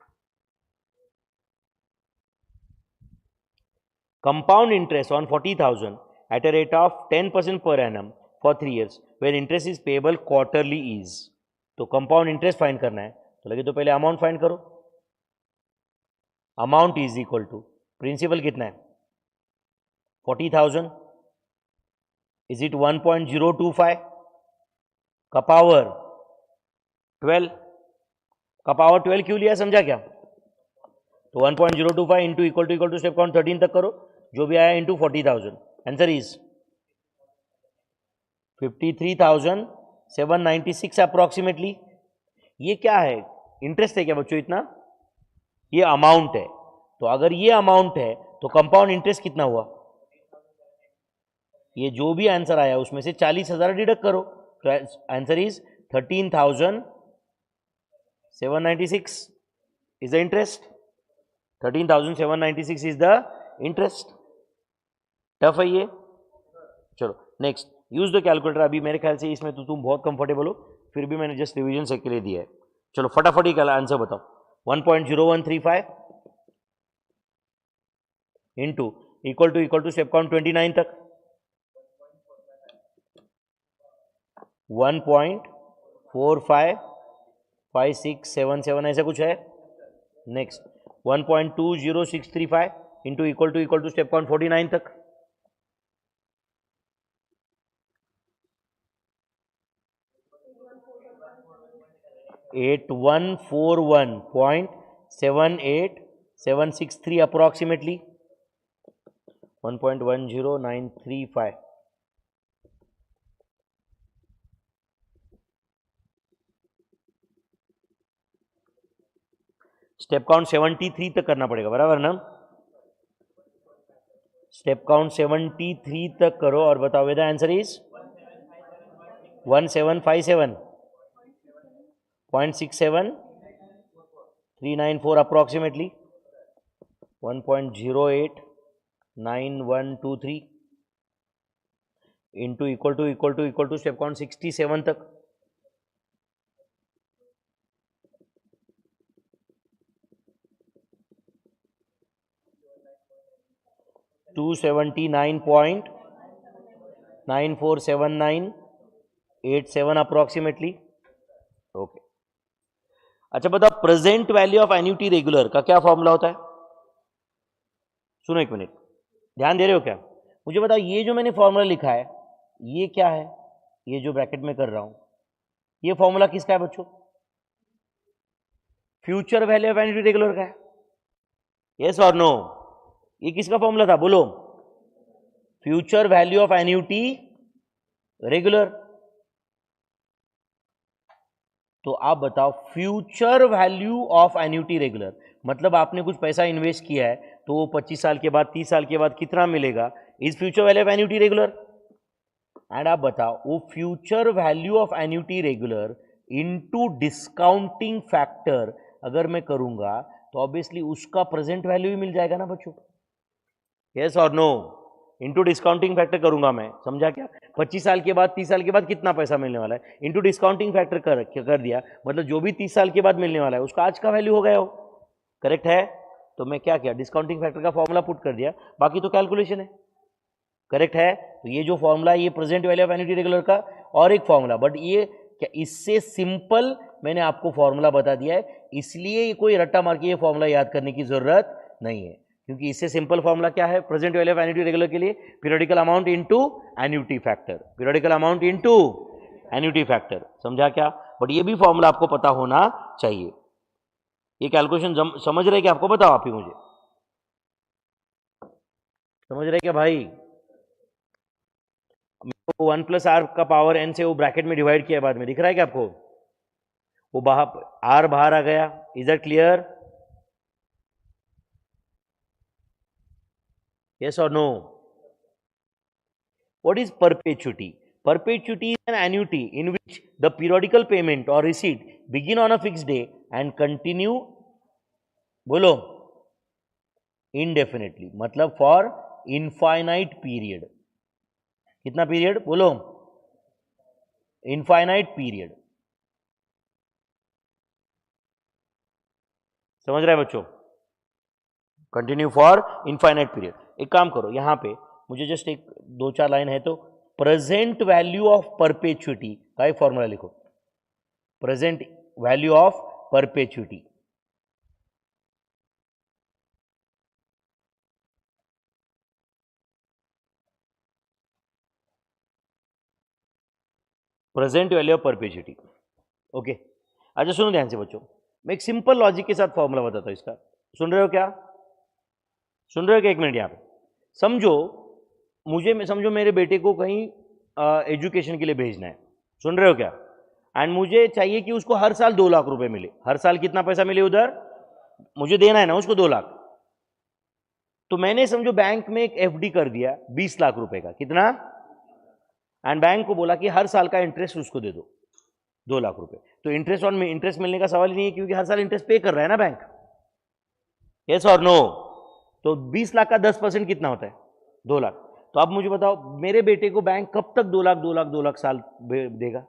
compound interest on 40,000 at a rate of 10% per annum for 3 years where interest is payable quarterly is, तो कंपाउंड इंटरेस्ट फाइंड करना है, तो लगे तो पहले अमाउंट फाइंड करो। Amount is equal to principal कितना है 40,000, इज इट 1.025 का पावर 12, का पावर 12 क्यों लिया समझा क्या? तो 1.025 into equal to step count 13 तक करो, जो भी आया इंटू 40,000, आंसर इज 53,796 अप्रोक्सीमेटली। ये क्या है, इंटरेस्ट है क्या बच्चों इतना? ये अमाउंट है, तो अगर ये अमाउंट है तो कंपाउंड इंटरेस्ट कितना हुआ? ये जो भी आंसर आया उसमें से 40,000 डिडक्ट करो, तो answer is 13,796 is the interest. 13,796 is the interest. Tough है ये। चलो नेक्स्ट, यूज द कैलकुलेटर। अभी मेरे ख्याल से इसमें तो तुम बहुत कंफर्टेबल हो, फिर भी मैंने जस्ट रिवीजन से के लिए दिया है। चलो फटाफट ही आंसर बताओ। 1.0135 into equal to step count 29 तक 1.455677 ऐसा कुछ है। Next 1.20635 into equal to step count 49 तक 8141.78763 approximately 1.10935। स्टेप काउंट 73 तक करना पड़ेगा, बराबर ना? स्टेप काउंट 73 तक करो और बताओ whether answer is 1757.67394 approximately 1.089123 into equal to step count 67 तक 279.947987 अप्रोक्सीमेटली। ओके, अच्छा बताओ present value of annuity regular का क्या फॉर्मूला होता है? सुनो एक मिनट, ध्यान दे रहे हो क्या? मुझे बताओ ये जो मैंने फॉर्मूला लिखा है ये क्या है? ये जो ब्रैकेट में कर रहा हूं ये फॉर्मूला किसका है बच्चों? Future value of annuity regular का है। यस और नो? ये किसका फॉर्मूला था बोलो? Future value of annuity regular. तो आप बताओ future value of annuity regular मतलब आपने कुछ पैसा इन्वेस्ट किया है तो वो 25 साल के बाद 30 साल के बाद कितना मिलेगा, is future value of annuity regular. And आप बताओ वो future value of annuity regular into discounting factor अगर मैं करूंगा तो ऑब्वियसली उसका प्रेजेंट वैल्यू ही मिल जाएगा ना बच्चों। यस और नो? इंटू डिस्काउंटिंग फैक्टर करूंगा मैं, समझा क्या? 25 साल के बाद 30 साल के बाद कितना पैसा मिलने वाला है, इंटू डिस्काउंटिंग फैक्टर कर दिया, मतलब जो भी 30 साल के बाद मिलने वाला है उसका आज का वैल्यू हो गया हो। करेक्ट है? तो मैं क्या किया, डिस्काउंटिंग फैक्टर का फॉर्मूला पुट कर दिया, बाकी तो कैलकुलेशन है। करेक्ट है? तो ये जो फॉर्मूला ये present value of annuity regular का और एक फॉर्मूला, बट ये क्या इससे सिंपल मैंने आपको फॉर्मूला बता दिया है, इसलिए कोई रट्टा मार के ये फॉर्मूला याद करने की जरूरत नहीं है, क्योंकि इससे सिंपल फॉर्मूला क्या है present value of annuity regular के लिए, periodical amount into annuity factor, periodical amount into annuity factor, समझा क्या? बट ये भी फॉर्मूला आपको पता होना चाहिए। ये कैलकुलेशन समझ रहे क्या? आपको बताओ आप ही मुझे, समझ रहे क्या भाई? 1 प्लस आर का पावर एन से वो ब्रैकेट में डिवाइड किया बाद में, दिख रहा है क्या आपको? वो बाहर आर बाहर आ गया, is that clear? yes or no? What is perpetuity? Perpetuity is an annuity in which the periodical payment or receipt begin on a fixed day and continue, बोलो, indefinitely, मतलब for infinite period. कितना period बोलो? Infinite period. समझ रहे हैं बच्चों? Continue for infinite period. एक काम करो, यहां पे मुझे जस्ट एक 2-4 लाइन है तो प्रेजेंट वैल्यू ऑफ परपेचुइटी का एक फॉर्मूला लिखो। Present value of perpetuity, present value of perpetuity. Okay, अच्छा सुनो ध्यान से बच्चों, मैं एक सिंपल लॉजिक के साथ फॉर्मूला बताता हूं इसका। सुन रहे हो क्या? सुन रहे हो क्या? एक मिनट, यहां पे समझो, समझो मेरे बेटे को कहीं एजुकेशन के लिए भेजना है, सुन रहे हो क्या? एंड मुझे चाहिए कि उसको हर साल 2 लाख रुपए मिले। हर साल कितना पैसा मिले उधर? मुझे देना है ना उसको 2 लाख। तो मैंने समझो बैंक में एक एफडी कर दिया 20 लाख रुपए का, कितना? एंड बैंक को बोला कि हर साल का इंटरेस्ट उसको दे दो 2 लाख रुपए। तो इंटरेस्ट ऑन इंटरेस्ट मिलने का सवाल ही नहीं है, क्योंकि हर साल इंटरेस्ट पे कर रहा है ना बैंक। यस और नो? तो 20 लाख का 10% कितना होता है? 2 लाख। तो अब मुझे बताओ, मेरे बेटे को बैंक कब तक 2 लाख 2 लाख 2 लाख साल देगा?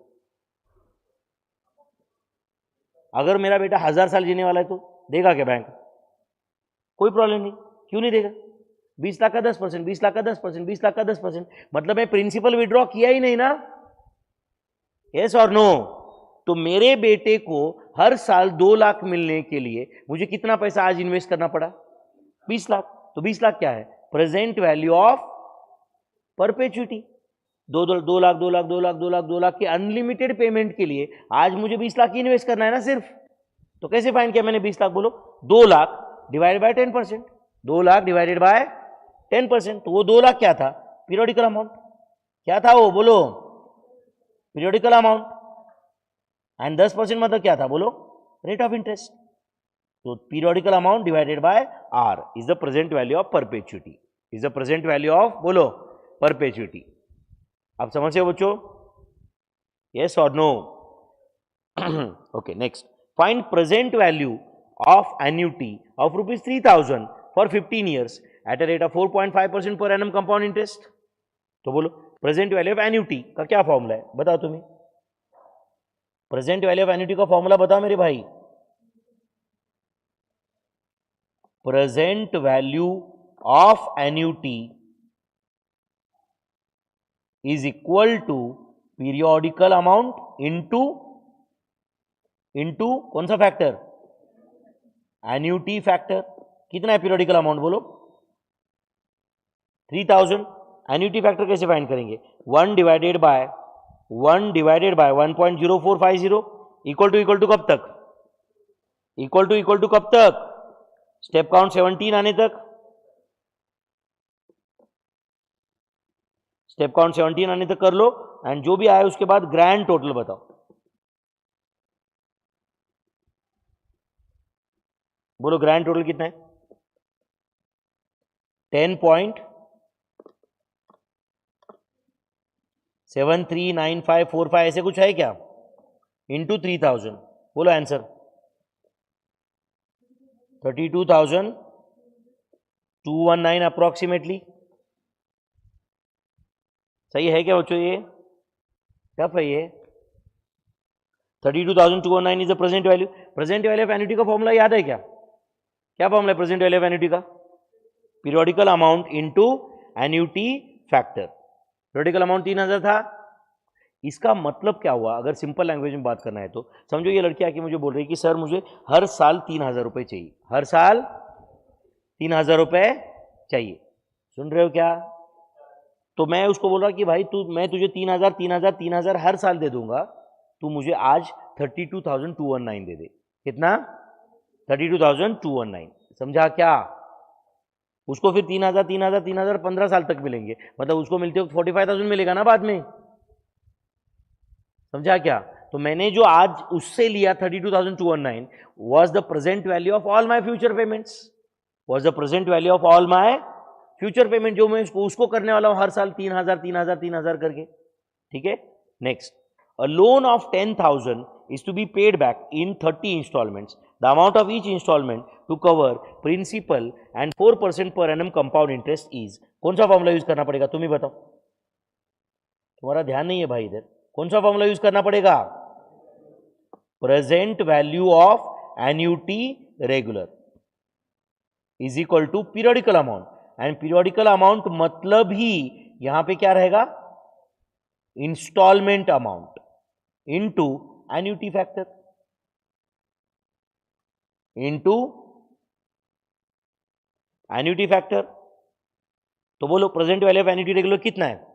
अगर मेरा बेटा 1000 साल जीने वाला है तो देगा क्या बैंक? कोई प्रॉब्लम नहीं, क्यों नहीं देगा? 20 लाख का 10%, 20 लाख का 10%, 20 लाख का 10%, मतलब मैं प्रिंसिपल विड्रॉ किया ही नहीं ना। यस और नो? तो मेरे बेटे को हर साल 2 लाख मिलने के लिए मुझे कितना पैसा आज इन्वेस्ट करना पड़ा? 20 लाख। तो 20 लाख क्या है? Present value of perpetuity. 2 lakh 2 lakh 2 lakh 2 lakh 2 lakh के अनलिमिटेड पेमेंट के लिए आज मुझे 20 लाख इन्वेस्ट करना है ना सिर्फ। तो कैसे फाइंड किया मैंने 20 लाख? बोलो, 2 lakh divided by 10%। 2 lakh divided by 10%, तो वो 2 लाख क्या था? Periodical amount. क्या था वो? बोलो, पीरियोडिकल अमाउंट। एंड 10% मतलब क्या था? बोलो, रेट ऑफ इंटरेस्ट। तो periodical amount divided by R is the present value of perpetuity, is the present value of, बोलो, परपेचुइटी। आप समझ रहे हो बच्चों? यस और no? Okay, next, find present value of annuity of ₹3000 for 15 years at a rate of 4.5% per annum compound interest. तो बोलो, present value of annuity का क्या फॉर्मूला है? बताओ तुम्हें, प्रेजेंट वैल्यू ऑफ एन्युटी का फॉर्मूला बताओ मेरे भाई। Present value of annuity is equal to periodical amount into कौन सा फैक्टर? Annuity factor. कितना है पीरियोडिकल अमाउंट? बोलो, 3000। एन्युटी फैक्टर कैसे फाइंड करेंगे? 1 डिवाइडेड बाय 1.0450 इक्वल टू कब तक? इक्वल टू कब तक? स्टेप काउंट 17 आने तक। स्टेप काउंट 17 आने तक कर लो, एंड जो भी आए उसके बाद ग्रैंड टोटल बताओ। बोलो, ग्रैंड टोटल कितना है? 10.739545 ऐसे कुछ है क्या? इंटू 3000। बोलो आंसर। 32,219 अप्रोक्सीमेटली। सही है क्या बच्चों? ये टफ है ये। 32,219 is the present value. Present value of annuity का फॉर्मूला याद है क्या? क्या फॉर्मूला है प्रेजेंट वैल्यू ऑफ एन्युटी का? Periodical amount into annuity factor. Periodical amount 3000 था, इसका मतलब क्या हुआ, अगर सिंपल लैंग्वेज में बात करना है तो समझो ये लड़की आके मुझे बोल रही है कि सर मुझे हर साल 3,000 रुपये चाहिए, हर साल 3,000 रुपये चाहिए, सुन रहे हो क्या? तो मैं उसको बोल रहा कि भाई मैं तुझे 3,000 3,000 3,000 हर साल दे दूंगा, तू मुझे आज 32,219 दे दे। कितना? 32,219। समझा क्या? उसको फिर 3,000 3,000 3,000 15 साल तक मिलेंगे, मतलब उसको मिलते हो 45,000 मिलेगा ना बाद में। समझा क्या? तो मैंने जो आज उससे लिया 32,219 was the present value of all my future payments, was the present value of all my future payment, जो मैं उसको करने वाला हूं हर साल 3,000 3,000 3,000 करके। ठीक है, next, a loan of 10,000 is to be paid back in 30 installments. The amount of each installment to cover principal and 4% per annum compound interest is, कौन सा फॉर्मूला यूज करना पड़ेगा तुम ही बताओ, तुम्हारा ध्यान नहीं है भाई इधर, कौन सा फॉर्मूला यूज करना पड़ेगा? Present value of annuity regular is equal to periodical amount, and periodical amount मतलब ही यहां पे क्या रहेगा? Instalment amount into annuity factor, into annuity factor. तो बोलो present value of annuity regular कितना है?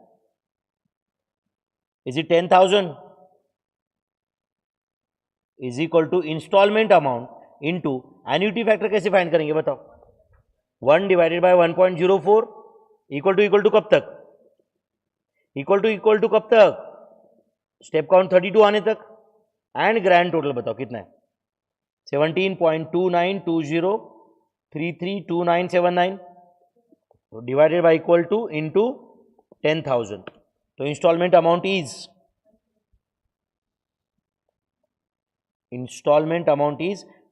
Is it 10,000 is equal to instalment amount into annuity factor. कैसे फाइंड करेंगे बताओ? 1 डिवाइडेड बाय 1.04 इक्वल टू कब तक? इक्वल टू कब तक? स्टेप काउंट 32 आने तक, एंड ग्रैंड टोटल बताओ कितना है? 17.2920332979 divided by equal to into 10,000। तो इंस्टॉलमेंट अमाउंट इज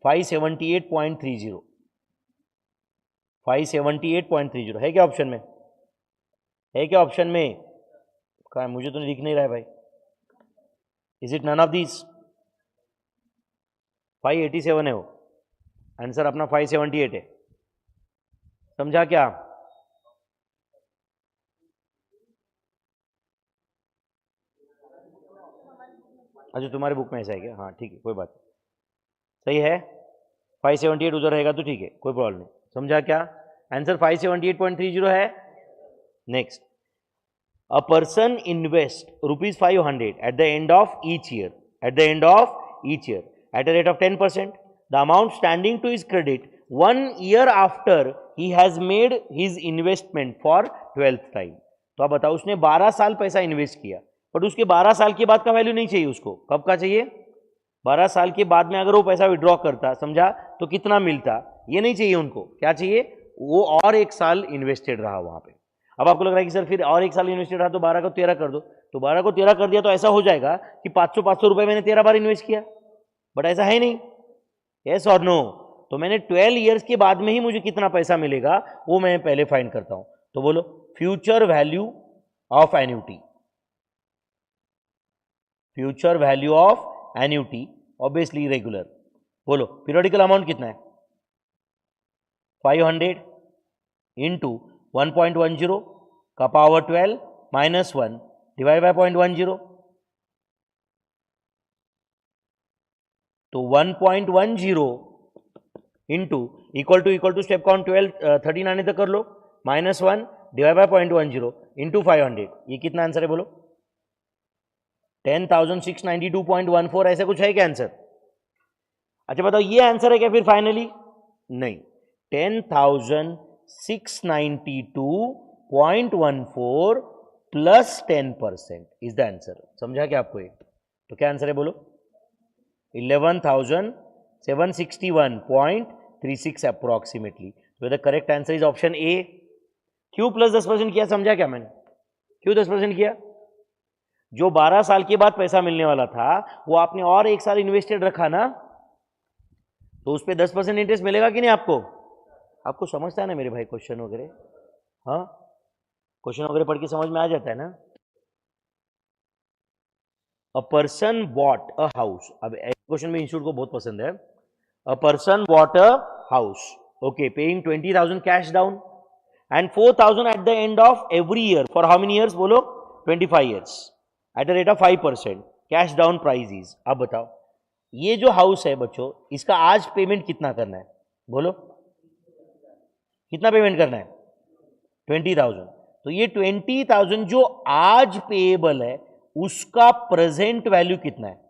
578.30, 578.30 है क्या ऑप्शन में? है क्या ऑप्शन में? कहा मुझे तो दिख नहीं रहा है भाई। Is it none of this? 587 है वो आंसर अपना, 578 है। समझा क्या? अच्छा तुम्हारे बुक में ऐसा है क्या? हाँ ठीक है, कोई बात नहीं, सही है। 578 उधर रहेगा तो ठीक है, कोई प्रॉब्लम नहीं। समझा क्या? आंसर 578.30 है। Next, a person invest ₹500 at the end of each year, at the end of each year at a rate of 10%. The amount standing to his credit 1 year after he has made his investment for 12th time. तो आप बताओ, उसने 12 साल पैसा invest किया, but उसके 12 साल के बाद का वैल्यू नहीं चाहिए उसको। कब का चाहिए? 12 साल के बाद में अगर वो पैसा विड्रॉ करता, समझा, तो कितना मिलता, ये नहीं चाहिए उनको। क्या चाहिए? वो और एक साल इन्वेस्टेड रहा वहां पे। अब आपको लग रहा है कि सर फिर और एक साल इन्वेस्टेड रहा तो 12 को 13 कर दो, तो 12 को 13 कर दिया तो ऐसा हो जाएगा कि 500 रुपए मैंने 13 बार इन्वेस्ट किया, बट ऐसा है नहीं। यस और नो? तो मैंने 12 ईयर्स के बाद में ही मुझे कितना पैसा मिलेगा वो मैं पहले फाइंड करता हूं। तो बोलो future value of annuity, future value of annuity obviously regular. बोलो पीरियोडिकल अमाउंट कितना है? 500 इंटू 1.10 का पावर 12 माइनस 1 डिवाइड बाय 0.10, तो 1.10 into equal to step count 12 13 आने तक कर लो, माइनस 1 डिवाइड बाय 0.10 इंटू 500। ये कितना आंसर है बोलो? 10,692.14 ऐसा कुछ है क्या आंसर? अच्छा बताओ ये आंसर है क्या फिर फाइनली? नहीं, 10,692.14 प्लस 10% इज द आंसर। समझा क्या आपको ये? तो क्या आंसर है बोलो? 11,761.36 अप्रोक्सीमेटली। तो the correct answer is option A. क्यों प्लस 10% किया? समझा क्या मैंने? क्यों 10% किया? जो 12 साल के बाद पैसा मिलने वाला था वो आपने और एक साल इन्वेस्टेड रखा ना, तो उस पर 10% इंटरेस्ट मिलेगा कि नहीं आपको? आपको समझता है ना मेरे भाई क्वेश्चन वगैरह? हाँ, क्वेश्चन वगैरह पढ़ के समझ में आ जाता है ना? A person bought a house, अब क्वेश्चन में इंस्टीट्यूट को बहुत पसंद है। A person bought a house, okay, paying 20,000 cash down and 4,000 at the end of every year for how many years? बोलो 25 years. At the rate of 5%, cash down price is. अब बताओ ये जो हाउस है बच्चों, इसका आज पेमेंट कितना करना है, बोलो कितना पेमेंट करना है? 20,000। तो ये 20,000 जो आज पेएबल है उसका प्रेजेंट वैल्यू कितना है?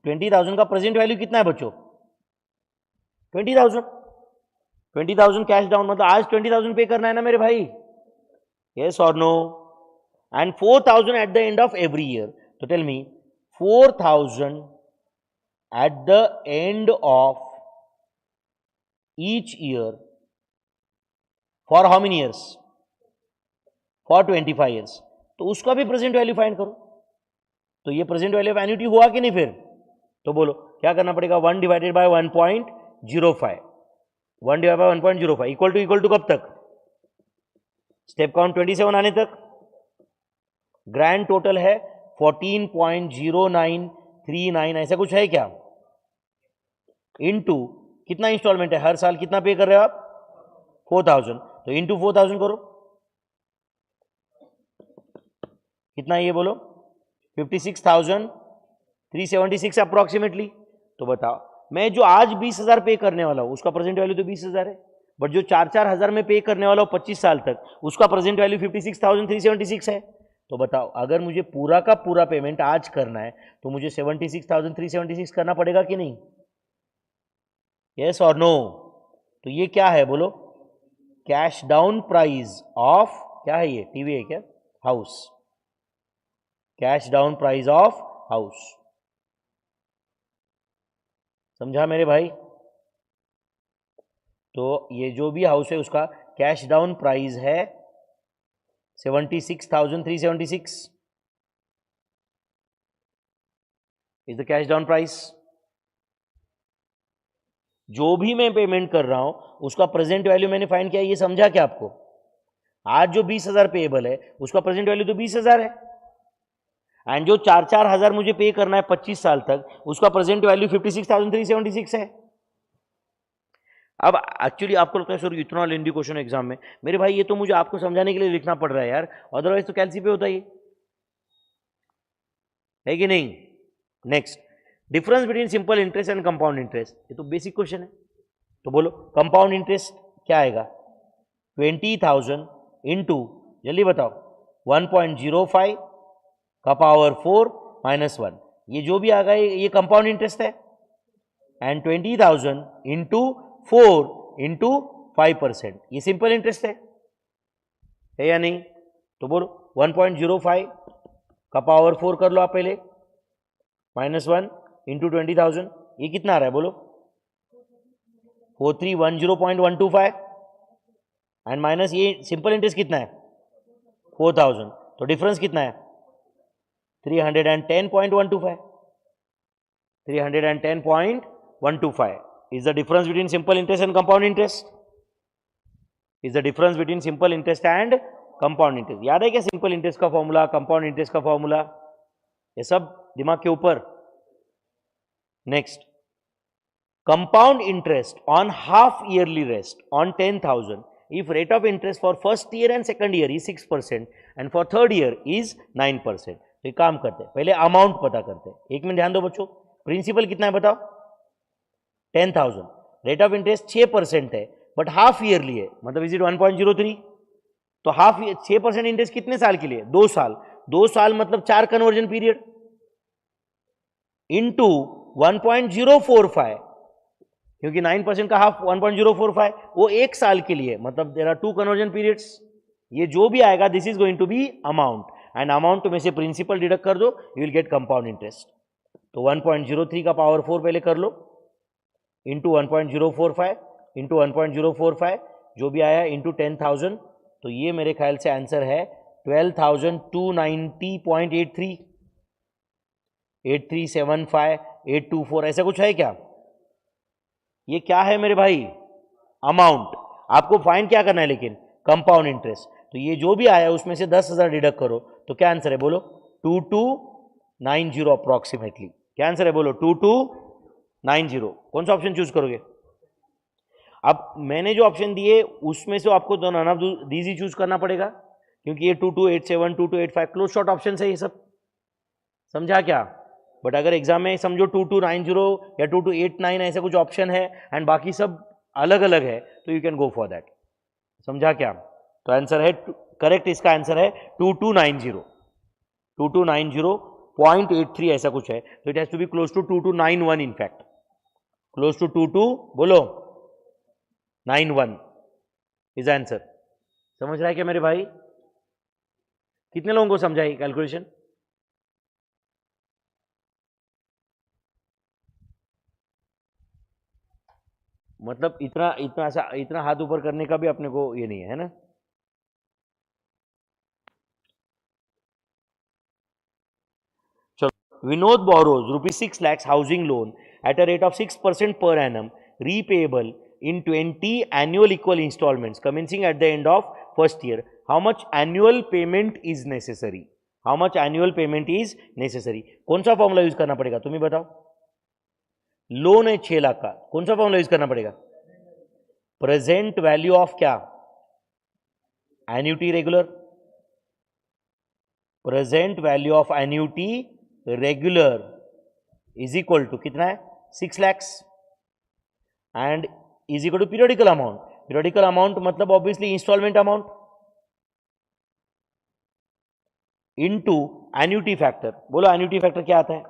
20,000 का प्रेजेंट वैल्यू कितना है बच्चों? 20,000। 20,000 कैश डाउन मतलब आज 20,000 पे करना है ना मेरे भाई, यस और no? And 4,000 at the end of every year. तो tell me 4,000 at the end of each year for how many years? For 25 years. तो उसका भी प्रेजेंट वैल्यू फाइंड करो। तो ये प्रेजेंट वैल्यू ऑफ एन्युटी हुआ कि नहीं? फिर तो बोलो क्या करना पड़ेगा? 1 divided by 1.05, 1 divide by 1.05 equal to कब तक? स्टेप काउंट 27 आने तक। ग्रैंड टोटल है 14.0939, ऐसा कुछ है क्या? इनटू कितना इंस्टॉलमेंट है, हर साल कितना पे कर रहे हो आप? 4,000। तो इनटू 4,000 करो, कितना है ये बोलो? 56,376 अप्रोक्सीमेटली। तो बताओ मैं जो आज 20,000 पे करने वाला हूं उसका प्रेजेंट वैल्यू तो 20,000 है, बट जो 4-4 हज़ार में पे करने वाला हूं 25 साल तक उसका प्रेजेंट वैल्यू 56,376 है। तो बताओ अगर मुझे पूरा का पूरा पेमेंट आज करना है तो मुझे 76,376 करना पड़ेगा कि नहीं? यस और नो? तो ये क्या है बोलो? कैश डाउन प्राइस ऑफ, क्या है ये? टीवी है क्या? House. Cash down price of house. समझा मेरे भाई? तो ये जो भी हाउस है उसका कैश डाउन प्राइस है 76,376 is the cash down price. जो भी मैं पेमेंट कर रहा हूं उसका प्रेजेंट वैल्यू मैंने फाइंड किया, ये समझा क्या आपको? आज जो 20,000 पेएबल है उसका प्रेजेंट वैल्यू तो 20,000 है, एंड जो 4-4 हज़ार मुझे पे करना है 25 साल तक उसका प्रेजेंट वैल्यू 56,376 है। अब एक्चुअली आपको लगता है सर इतना लेंदी क्वेश्चन एग्जाम में, मेरे भाई ये तो मुझे आपको समझाने के लिए लिखना पड़ रहा है यार, अदरवाइज तो कैलसी पे होता ही है कि नहीं? Next, difference between simple interest and compound interest, ये तो बेसिक क्वेश्चन है। तो बोलो कंपाउंड इंटरेस्ट क्या आएगा? 20,000 इंटू, जल्दी बताओ, 1.05 का पावर 4 माइनस 1, ये जो भी आ गया ये कंपाउंड इंटरेस्ट है। एंड 20,000 इंटू 4 इंटू 5%, ये सिंपल इंटरेस्ट है या नहीं? तो बोलो 1.05 का पावर 4 कर लो आप पहले, माइनस 1 इंटू 20,000, ये कितना आ रहा है बोलो? 4310.125, एंड माइनस ये सिंपल इंटरेस्ट कितना है? 4,000, तो डिफरेंस कितना है? 310.125, 310.125 is the difference between simple interest and compound interest, is the difference between simple interest and compound interest। याद है क्या सिंपल इंटरेस्ट का फॉर्मूला, कंपाउंड इंटरेस्ट का फॉर्मूला? ये सब दिमाग के ऊपर। Next, compound interest on half yearly rest on 10,000 if rate of interest for first year and second year is 6% and for third year is 9%। तो एक काम करते हैं, पहले अमाउंट पता करते हैं। एक मिनट ध्यान दो बच्चों, प्रिंसिपल कितना है बताओ? 10,000, रेट ऑफ इंटरेस्ट 6% है बट हाफ ईयरली है, मतलब इज इट 1.03? तो हाफ 6% इंटरेस्ट कितने साल के लिए? 2 साल। 2 साल मतलब 4 कन्वर्जन पीरियड इंटू 1.045, क्योंकि 9% का हाफ 1.045, वो 1 साल के लिए, मतलब देयर आर 2 कन्वर्जन पीरियड्स। ये जो भी आएगा this is going to be amount, and amount में से प्रिंसिपल डिडक्ट कर दो, you will get compound interest. तो 1.03 का पावर 4 पहले कर लो, इंटू 1.045 इंटू 1.045, जो भी आया इंटू 10,000, तो ये मेरे ख्याल से आंसर है 12,290.83, 8375, 824, ऐसा कुछ है क्या? ये क्या है मेरे भाई? अमाउंट। आपको फाइंड क्या करना है लेकिन? Compound interest. तो ये जो भी आया उसमें से 10,000 डिडक्ट करो, तो क्या आंसर है बोलो? 2290 अप्रोक्सीमेटली। क्या आंसर है बोलो? 2290। कौन सा ऑप्शन चूज करोगे? अब मैंने जो ऑप्शन दिए उसमें से आपको नन ऑफ दीज ही चूज करना पड़ेगा। क्योंकि ये 2287 2285 क्लोज शॉर्ट ऑप्शन है ये सब, समझा क्या? बट अगर एग्जाम में समझो 2290 या 2289 ऐसे कुछ ऑप्शन है एंड बाकी सब अलग अलग है तो you can go for that, समझा क्या? तो आंसर है करेक्ट, इसका आंसर है 2290 2290.83 ऐसा कुछ है, तो it has to be close to 2291 in fact, close to 22 बोलो 91 इज आंसर। समझ रहा है क्या मेरे भाई? कितने लोगों को समझा ये कैलकुलेशन? मतलब इतना इतना ऐसा इतना हाथ ऊपर करने का भी अपने को ये नहीं है ना। चलो, Vinod borrows ₹6 lakhs housing loan at a rate of 6% per annum, repayable in 20 annual equal installments commencing at the end of first year. How much annual payment is necessary? How much annual payment is necessary? कौन सा formula use करना पड़ेगा तुम्हें बताओ? Loan है 6 लाख का, कौन सा फॉर्मूला यूज करना पड़ेगा? प्रेजेंट वैल्यू ऑफ क्या? Annuity regular, present value of annuity regular is equal to कितना है? 6 lakhs and is equal to periodical amount. Periodical amount मतलब obviously instalment amount into annuity factor. बोलो एन्यूटी फैक्टर क्या आता है?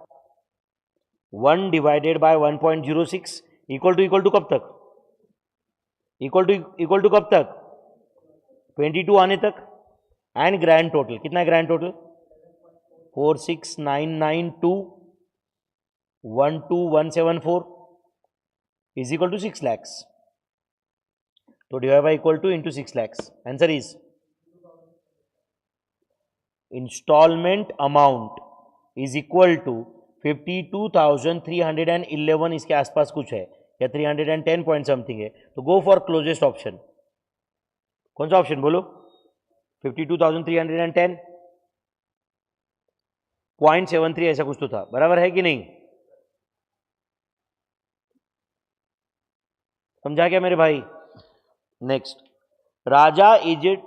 1 डिवाइडेड बाय 1.06 इक्वल टू कब तक? Equal to कब तक? 22 आने तक। एंड ग्रैंड टोटल कितना है? Grand total 46992 12174 is equal to 6 lakhs। तो divide by equal to into 6 lakhs। Answer is instalment amount is equal to 52,311 इसके आसपास कुछ है या 310 पॉइंट समथिंग है, तो गो फॉर क्लोजेस्ट ऑप्शन। कौन सा ऑप्शन बोलो? 52,310.73 ऐसा कुछ तो था, बराबर है कि नहीं? समझा क्या मेरे भाई? Next, Raja aged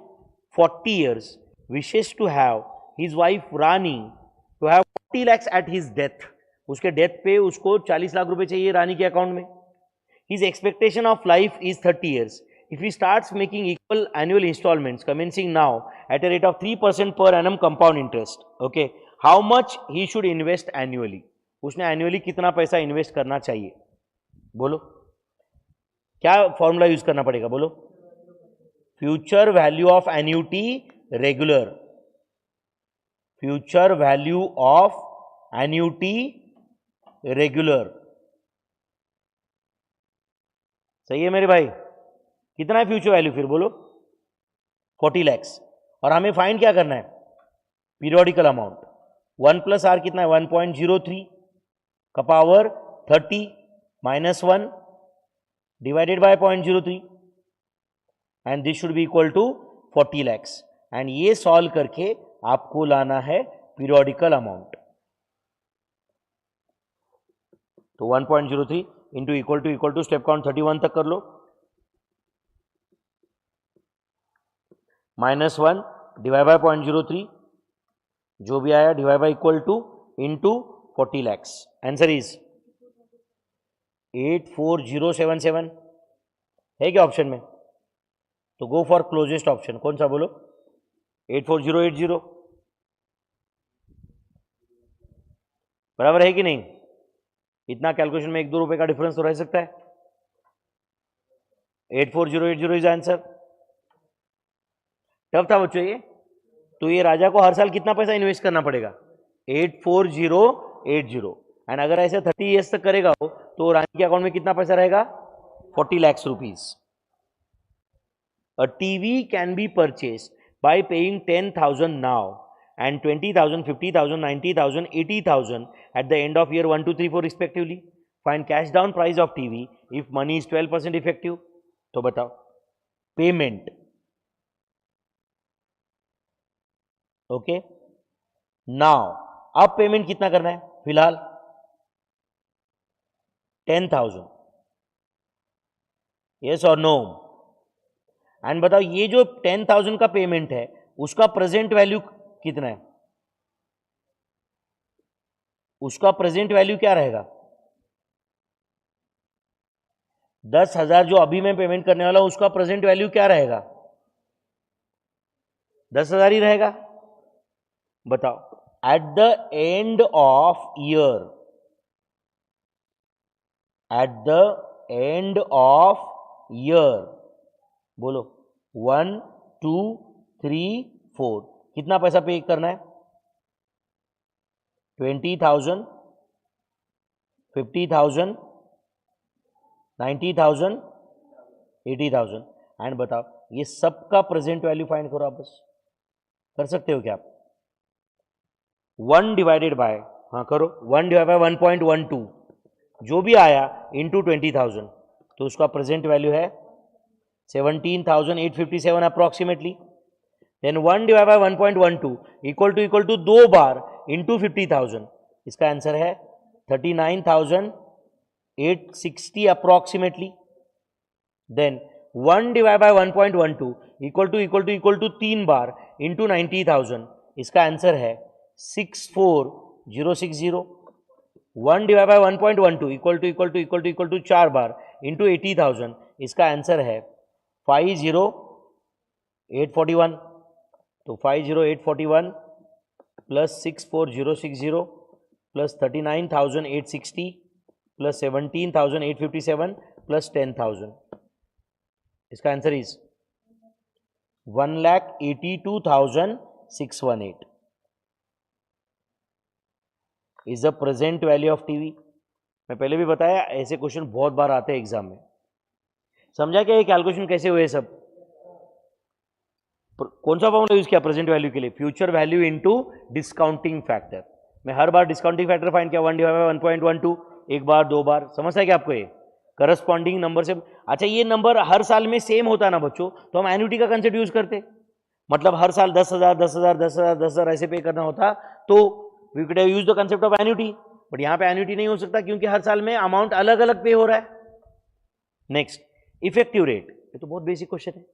40 years wishes to have his wife Rani to have 40 lakhs at his death। उसके डेथ पे उसको 40 लाख रुपए चाहिए रानी के अकाउंट में। His expectation of life is 30 years। If he starts making equal annual installments commencing now at a rate of 3% per annum compound interest, okay, how much he should invest annually? उसने annually कितना पैसा invest करना चाहिए? बोलो क्या formula use करना पड़ेगा? बोलो future value of annuity regular, future value of annuity regular. सही है मेरे भाई? कितना है फ्यूचर वैल्यू? फिर बोलो 40 lakhs। और हमें फाइंड क्या करना है? Periodical amount. 1 + r कितना है? 1.03 का power 30 -1 divided by 0.03 and this should be equal to 40 lakhs। And ये सॉल्व करके आपको लाना है पीरियोडिकल अमाउंट। तो 1.03 into equal to step count 31 तक कर लो, -1 डिवाइड बाय 0.03 जो भी आया divide by equal to into 40 lakhs। Answer is 84077 है क्या ऑप्शन में? तो गो फॉर क्लोजेस्ट ऑप्शन। कौन सा बोलो? 84080 बराबर है कि नहीं? इतना कैलकुलेशन में 1-2 रुपए का डिफरेंस तो रह सकता है। 84080 इज आंसर। टफ था बच्चों ये। तो ये राजा को हर साल कितना पैसा इन्वेस्ट करना पड़ेगा? 84080। एंड अगर ऐसे 30 ईयर्स तक करेगा हो तो रानी के अकाउंट में कितना पैसा रहेगा? 40 lakhs rupees। A TV can be purchased by paying 10,000 now and 20,000, 50,000, 90,000, 80,000 at the end of year 1, 2, 3, 4 respectively. Find cash down price of TV if money is 12% effective। तो बताओ पेमेंट। ओके, नाउ अब payment कितना करना है? फिलहाल 10,000। Yes और no? And बताओ ये जो 10,000 का पेमेंट है उसका प्रेजेंट वैल्यू कितना है? उसका प्रेजेंट वैल्यू क्या रहेगा? 10,000 जो अभी मैं पेमेंट करने वाला हूं, उसका प्रेजेंट वैल्यू क्या रहेगा? 10,000 ही रहेगा। बताओ, eight the end of year, at the end of year, बोलो 1 2 3 4, कितना पैसा पे करना है? 20,000, 50,000, 90,000, 80,000। एंड बताओ, ये सबका प्रेजेंट वैल्यू फाइंड करो आप। बस कर सकते हो क्या आप? 1 डिवाइडेड बाय, हाँ करो, 1 डिवाइड बाय 1.12 जो भी आया इंटू 20,000, तो उसका प्रेजेंट वैल्यू है 17,857 approximately. Then 1 divide by 1.12 equal to 2 बार इंटू 50,000, इसका आंसर है 39,860 approximately. Then 1 divide by 1.12 equal to 3 बार इंटू 90,000, इसका आंसर है 64,060। 1 डिवाइड बाय 1.12 इक्वल टू 4 बार इंटू 80,000, इसका आंसर है 50,841। तो 50,841 प्लस 64,060 प्लस 39,860 प्लस 17,857 प्लस 10,000, इसका answer is 1,82,618 is the present value of TV. मैं पहले भी बताया, ऐसे क्वेश्चन बहुत बार आते हैं एग्जाम में। समझा क्या ये कैलकुलेशन कैसे हुए सब? कौन सा फॉर्मूला यूज किया प्रेजेंट वैल्यू के लिए? Future value into discounting factor. मैं हर बार डिस्काउंटिंग फैक्टर फाइंड किया, 1 डिवाइड बाय 1.12, एक बार दो बार। समझता है क्या आपको? ये करस्पॉन्डिंग नंबर से। अच्छा, ये नंबर हर साल में सेम होता ना बच्चों, तो हम एन्युटी का कंसेप्ट यूज करते। मतलब हर साल 10,000 10,000 10,000 10,000 ऐसे पे करना होता, तो we could have used the concept of annuity. But यहां पे एन्युटी नहीं हो सकता, क्योंकि हर साल में अमाउंट अलग अलग पे हो रहा है। Next, effective rate. ये तो बहुत बेसिक क्वेश्चन है।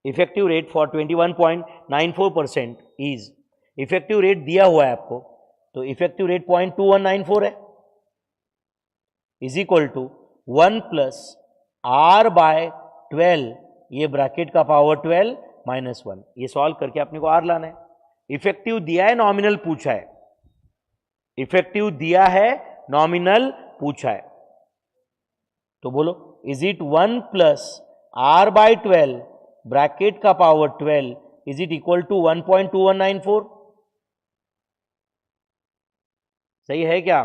Effective rate for 21.94% is, effective rate दिया हुआ है आपको, तो इफेक्टिव रेट 0.2194 है, is equal to 1 plus are by 12, ये ब्रैकेट का पावर 12 माइनस 1। ये सॉल्व करके अपने को आर लाना है। इफेक्टिव दिया है, नॉमिनल पूछा है। इफेक्टिव दिया है, नॉमिनल पूछा है, तो बोलो is it 1 plus are by 12 bracket का power 12 is it equal to 1.2194? सही है क्या?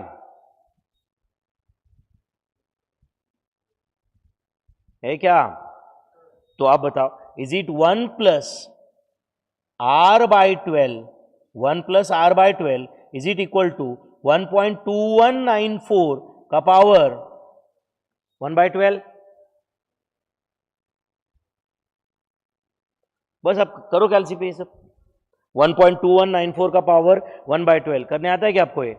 है क्या? तो आप बताओ, is it 1 plus are by 12, 1 plus are by 12 is it equal to 1.2194 का पावर 1/12? बस आप करो कैलसी पे ये सब। 1.2194 का पावर 1/12 करने आता है क्या आपको? ये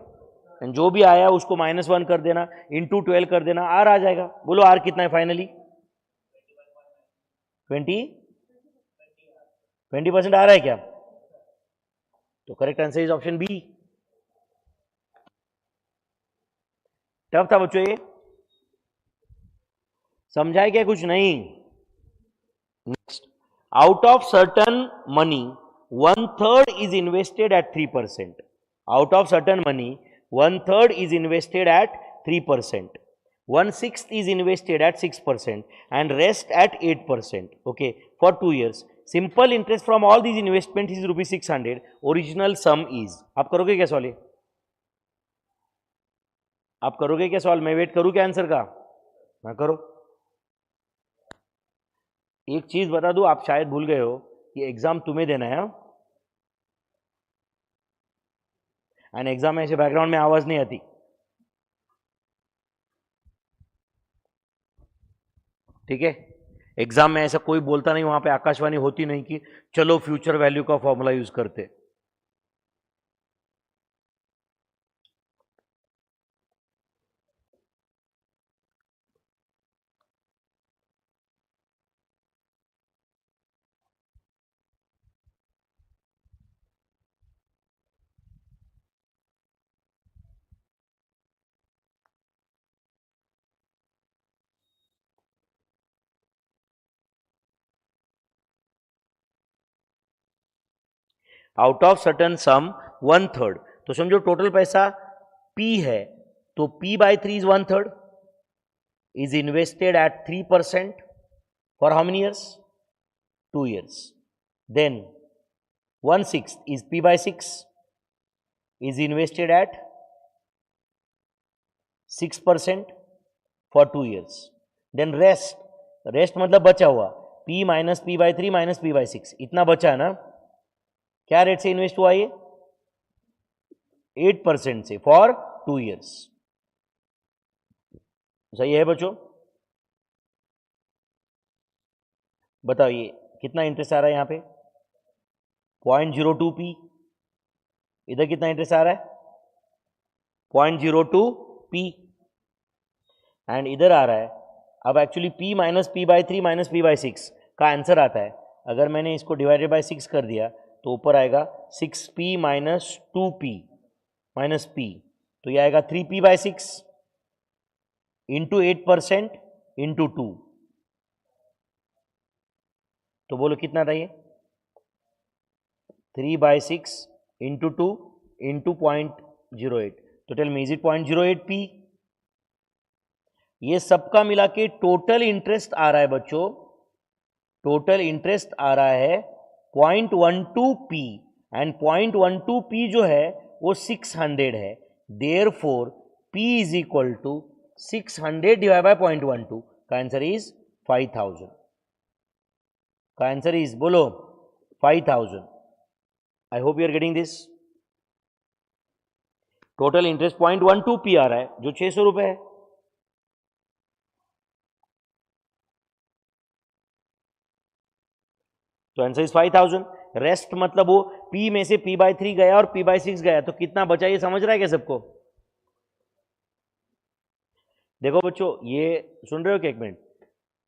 जो भी आया उसको -1 कर देना, इंटू 12 कर देना, आर आ जाएगा। बोलो आर कितना है फाइनली? 20% आ रहा है क्या? तो correct answer is option B. Tough था बच्चों ये, समझाए क्या? कुछ नहीं। Next, out of certain money 1/3 is invested at 3%. Out of certain money 1/3 is invested at 3%. 1/6 is invested at 6% and rest at 8%. Okay, for 2 years. Simple interest from all these investments is rupees 600. Original sum is. आप करोगे क्या solve? आप करोगे क्या solve? मैं wait करूं क्या answer का? ना करो। एक चीज बता दूं, आप शायद भूल गए हो कि एग्जाम तुम्हें देना है, एंड एग्जाम में ऐसे बैकग्राउंड में आवाज नहीं आती, ठीक है? एग्जाम में ऐसा कोई बोलता नहीं, वहां पे आकाशवाणी होती नहीं कि चलो फ्यूचर वैल्यू का फॉर्मूला यूज करते। आउट ऑफ सर्टन सम 1/3, तो समझो टोटल पैसा P है, तो P/3 is 1/3, is invested at 3% for how many years? 2 years. Then 1/6 is P/6 is invested at 6% for 2 years. Then rest मतलब बचा हुआ P minus P/3 minus P/6, इतना बचा ना, क्या रेट से इन्वेस्ट हुआ ये? 8% से फॉर 2 years. सही है बच्चों? बताओ ये कितना इंटरेस्ट आ रहा है यहां पे? 0.02p. इधर कितना इंटरेस्ट आ रहा है? 0.02p. एंड इधर आ रहा है, अब actually P minus P/3 minus P/6 का आंसर आता है, अगर मैंने इसको डिवाइडेड बाय 6 कर दिया तो ऊपर आएगा 6p minus 2p minus p, तो ये आएगा 3p/6 इंटू 8% इंटू 2, तो बोलो कितना था ये? 3/6 इंटू 2 इंटू 0.08, तो tell me is it 0.08p? ये सबका मिला के टोटल इंटरेस्ट आ रहा है बच्चों, टोटल इंटरेस्ट आ रहा है 0.12p, एंड 0.12p जो है वो 600 है, therefore p is equal to 600 divide by 0.12, का आंसर इज 5000, का आंसर इज बोलो 5000. I hope you are getting this. Total interest 0.12p आ रहा है जो 600 रुपए है. तो आंसर इज 5000. रेस्ट मतलब वो P में से P/3 गया और P/6 गया, तो कितना बचा ये समझ रहा है क्या सबको? देखो बच्चों, ये सुन रहे हो क्या? एक मिनट,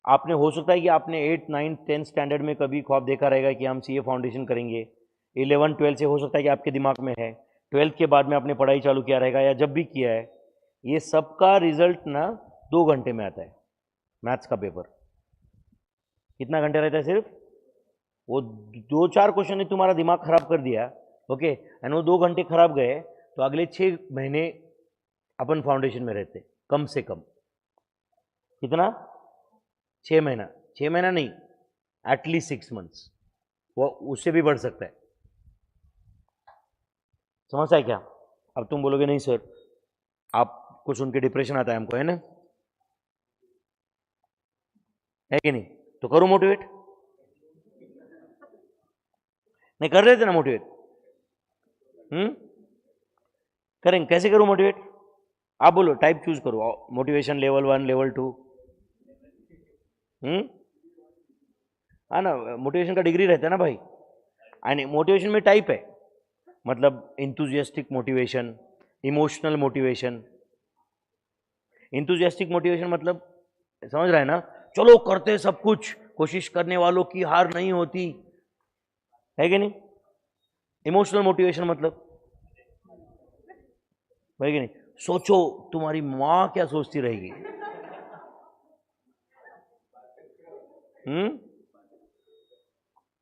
आपने हो सकता है कि आपने 8, 9, 10 स्टैंडर्ड में कभी ख्वाब देखा रहेगा कि हम CA फाउंडेशन करेंगे. 11, 12 से हो सकता है कि आपके दिमाग में है. 12th के बाद में आपने पढ़ाई चालू किया रहेगा या जब भी किया है. ये सबका रिजल्ट ना 2 घंटे में आता है. मैथ्स का पेपर कितना घंटे रहता है? सिर्फ वो 2-4 क्वेश्चन ने तुम्हारा दिमाग खराब कर दिया, ओके, एंड वो 2 घंटे खराब गए, तो अगले 6 महीने अपन फाउंडेशन में रहते कम से कम. कितना? 6 महीना. 6 महीना नहीं, एटलीस्ट 6 मंथ्स, वो उससे भी बढ़ सकता है. समझता है क्या? अब तुम बोलोगे नहीं सर, आपको सुन के डिप्रेशन आता है हमको, है ना, है कि नहीं? तो करो मोटिवेट. नहीं कर रहे थे ना मोटिवेट? करेंगे. कैसे करूं मोटिवेट? आप बोलो, टाइप चूज करो. Motivation level 1, level 2. हाँ ना, मोटिवेशन का डिग्री रहता है ना भाई. एंड मोटिवेशन में टाइप है, मतलब enthusiastic motivation, emotional motivation. Enthusiastic motivation मतलब समझ रहा है ना, चलो करते सब कुछ, कोशिश करने वालों की हार नहीं होती, है कि नहीं? इमोशनल मोटिवेशन मतलब है कि नहीं, सोचो तुम्हारी मां क्या सोचती रहेगी.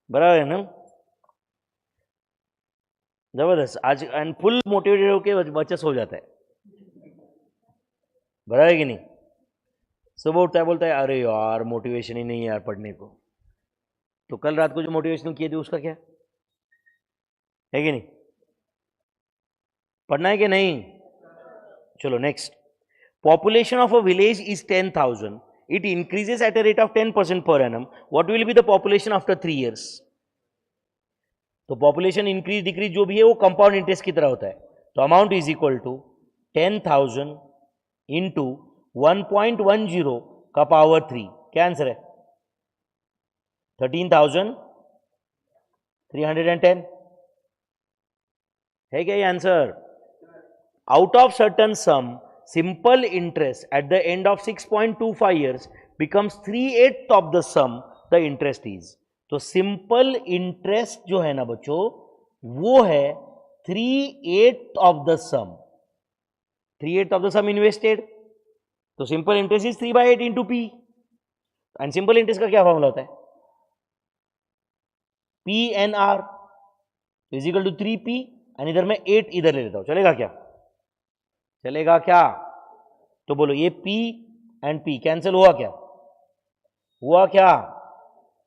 बराबर है ना? जबरदस्त. आज एंड फुल मोटिवेटेड होके बच्चा सो जाता है. बराबर है कि नहीं? सुबह उठता है, बोलता है अरे यार मोटिवेशन ही नहीं है यार पढ़ने को. तो कल रात को जो मोटिवेशन किए थे उसका क्या है कि नहीं? पढ़ना है कि नहीं? चलो next. Population of a village is 10,000. It increases at a rate of 10% per annum. What will be the population after 3 years? तो पॉपुलेशन इंक्रीज डिक्रीज जो भी है वो कंपाउंड इंटरेस्ट की तरह होता है. तो amount is equal to 10,000 into 1.10 का पावर 3. क्या आंसर है? 13,310 है क्या ये answer? Out of certain some, simple interest at the end of 6.25 years becomes 3/8 of the sum the interest is. तो सिंपल इंटरेस्ट जो है ना बच्चों, वो है 3/8 of the sum. 3/8 of the sum invested, तो simple interest is 3/8 into P. And simple interest का क्या फॉर्मूला होता है? PNR. तो is equal to 3p and इधर मैं 8 इधर ले लेता हूं, चलेगा क्या? चलेगा क्या? तो बोलो ये p एंड p कैंसिल हुआ क्या? हुआ क्या?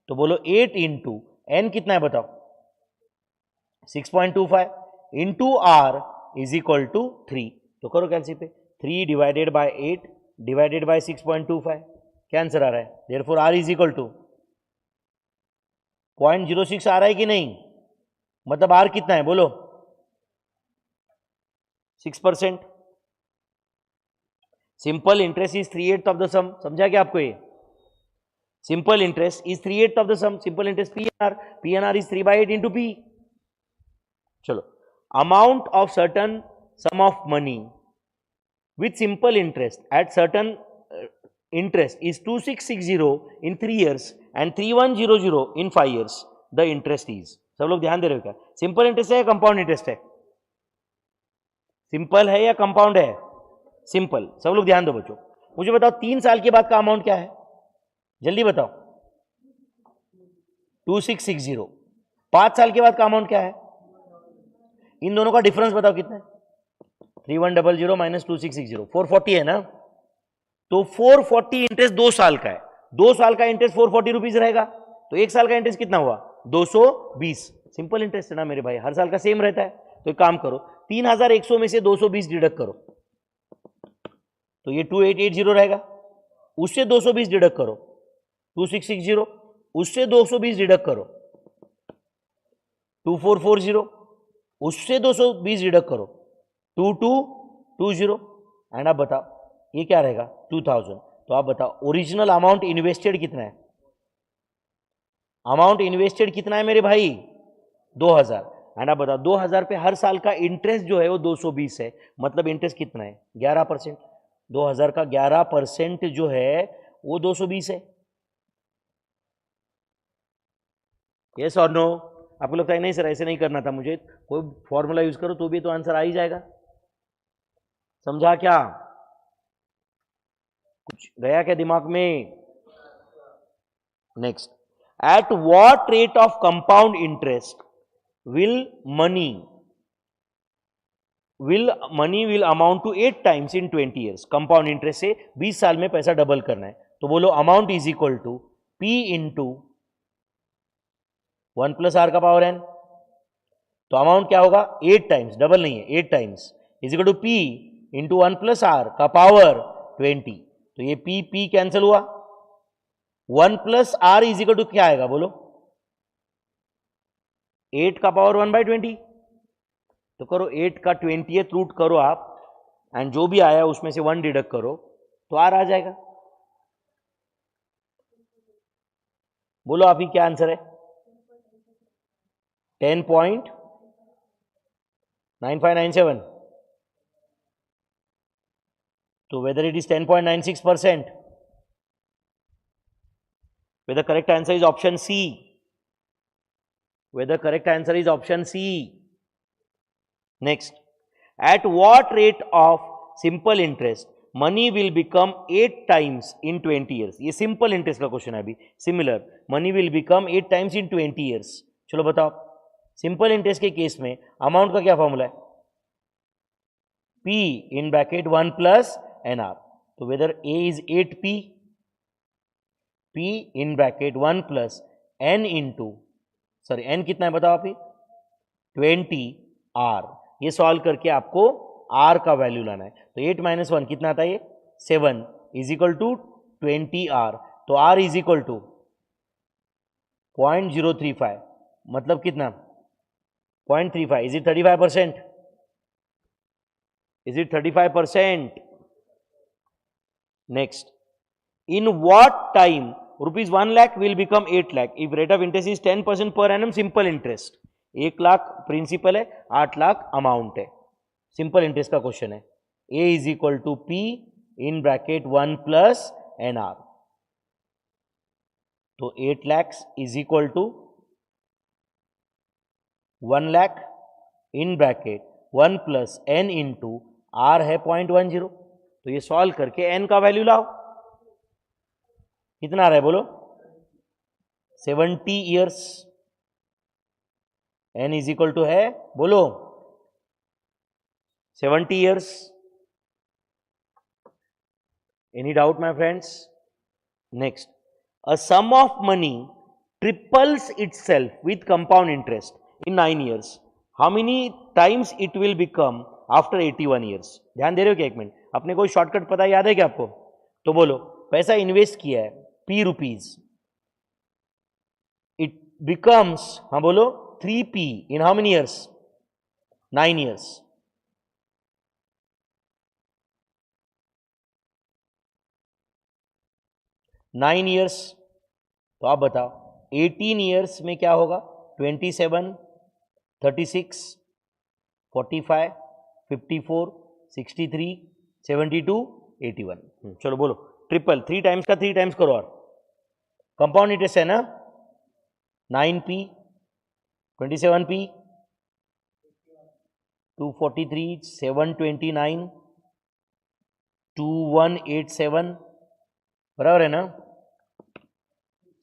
तो बोलो 8 इंटू एन कितना है बताओ? 6.25 into R is equal to 3। तो करो कैंसिल पे, 3 डिवाइडेड बाय 8 डिवाइडेड बाय 6.25, क्या आंसर आ रहा है? Therefore R is equal to 0.06 आ रहा है कि नहीं? मतलब आर कितना है बोलो? 6%। Simple interest is 3/8 of the sum, समझा क्या आपको ये? Simple interest is 3/8 of the sum, simple interest PNR is 3/8 into P. चलो, amount of certain sum of money with simple interest at certain interest is 2660 in 3 years and 3100 in 5 years, the interest is। सब लोग ध्यान दे रहे हो क्या? Simple interest है या compound interest है? सिंपल है या कंपाउंड है? सिंपल। सब लोग ध्यान दो बच्चों, मुझे बताओ 3 साल के बाद का अमाउंट क्या है? जल्दी बताओ। 2660। 5 साल के बाद का अमाउंट क्या है? इन दोनों का डिफरेंस बताओ कितना है? 3100 माइनस 2660, 440 है ना? तो 440 इंटरेस्ट 2 साल का है, 2 साल का इंटरेस्ट 440 रुपीज रहेगा, तो 1 साल का इंटरेस्ट कितना हुआ? 220। सिंपल इंटरेस्ट है ना मेरे भाई, हर साल का सेम रहता है। तो एक काम करो, 3100 में से 220 डिडक्ट करो, तो ये 2880 रहेगा। उससे 220 डिडक्ट करो, 2660। उससे 220 डिडक्ट करो, 2440। उससे 220 डिडक्ट करो, 2220। एंड आप बताओ ये क्या रहेगा? 2000। तो आप बताओ ओरिजिनल अमाउंट इन्वेस्टेड कितना है? अमाउंट इन्वेस्टेड कितना है मेरे भाई? 2000। एंड आप बताओ 2000 पे हर साल का इंटरेस्ट जो है वो 220 है, मतलब इंटरेस्ट कितना है? 11%। 2000 का 11% जो है वो 220 है। यस और नो? आपको लगता है नहीं सर ऐसे नहीं करना था मुझे, कोई फॉर्मूला यूज करो तो भी तो आंसर आ ही जाएगा। समझा क्या? कुछ गया क्या दिमाग में? Next, at what rate of compound interest will money will amount to 8 times in 20 years. Compound interest से 20 साल में पैसा डबल करना है, तो बोलो amount is equal to P into 1 plus are का पावर एन। तो अमाउंट क्या होगा? 8 टाइम्स, डबल नहीं है, 8 times is equal to P into 1 plus are का पावर 20। तो ये पी पी कैंसिल हुआ, 1 plus R is equal to क्या आएगा बोलो? 8 का पावर 1/20। तो करो 8 का 20th रूट करो आप, एंड जो भी आया उसमें से 1 डिडक्ट करो, तो आर आ जाएगा। बोलो आप ही क्या आंसर है? 10.9597। तो whether it is 10.96%, whether correct answer is option C, whether correct answer is option C। Next, at what rate of simple interest money will become 8 times in 20 years? ये simple interest का question है अभी। Similar, money will become 8 times in 20 years। चलो बताओ, simple interest के case में amount का क्या फॉर्मूला है? P in bracket 1 plus NR। तो weather A is 8P, P in bracket 1 plus N into, sorry N कितना है बताओ आप ही? 20R। ये सॉल्व करके आपको R का वैल्यू लाना है। तो 8 - 1 कितना आता है? ये 7 इज इक्वल टू 20R। तो R इज इक्वल टू 0.035, मतलब कितना? 0.35। Is it 35%? Is it 35%? Next, in what time rupees 1 lakh will become 8 lakh if rate of interest is 10% per annum simple interest? 1 lakh principal है, 8 lakh amount है, simple interest का question है। A is equal to P in bracket 1 plus NR। तो 8 lakhs is equal to 1 lakh in bracket 1 plus N into R है 0.10। तो ये solve करके N का वैल्यू लाओ, कितना आ रहा है बोलो? 70 years. n is equal to है, बोलो 70 years. Any doubt, my friends? Next, a sum of money triples itself with compound interest in 9 years. How many times it will become after 81 years? ध्यान दे रहे हो क्या? एक मिनट, अपने कोई shortcut पता याद है क्या आपको? तो बोलो, पैसा इन्वेस्ट किया है p rupees, it becomes, हाँ बोलो 3p in how many years? 9 years. Nine years, तो आप बताओ 18 ईयर्स में क्या होगा? 27, 36, 45, 54, 63, 72, 81. चलो बोलो, ट्रिपल, 3 टाइम्स का 3 टाइम्स करो, और कंपाउंड इंटरेस्ट है ना, 9p, 27p, 243, 729, 2187, बराबर है ना,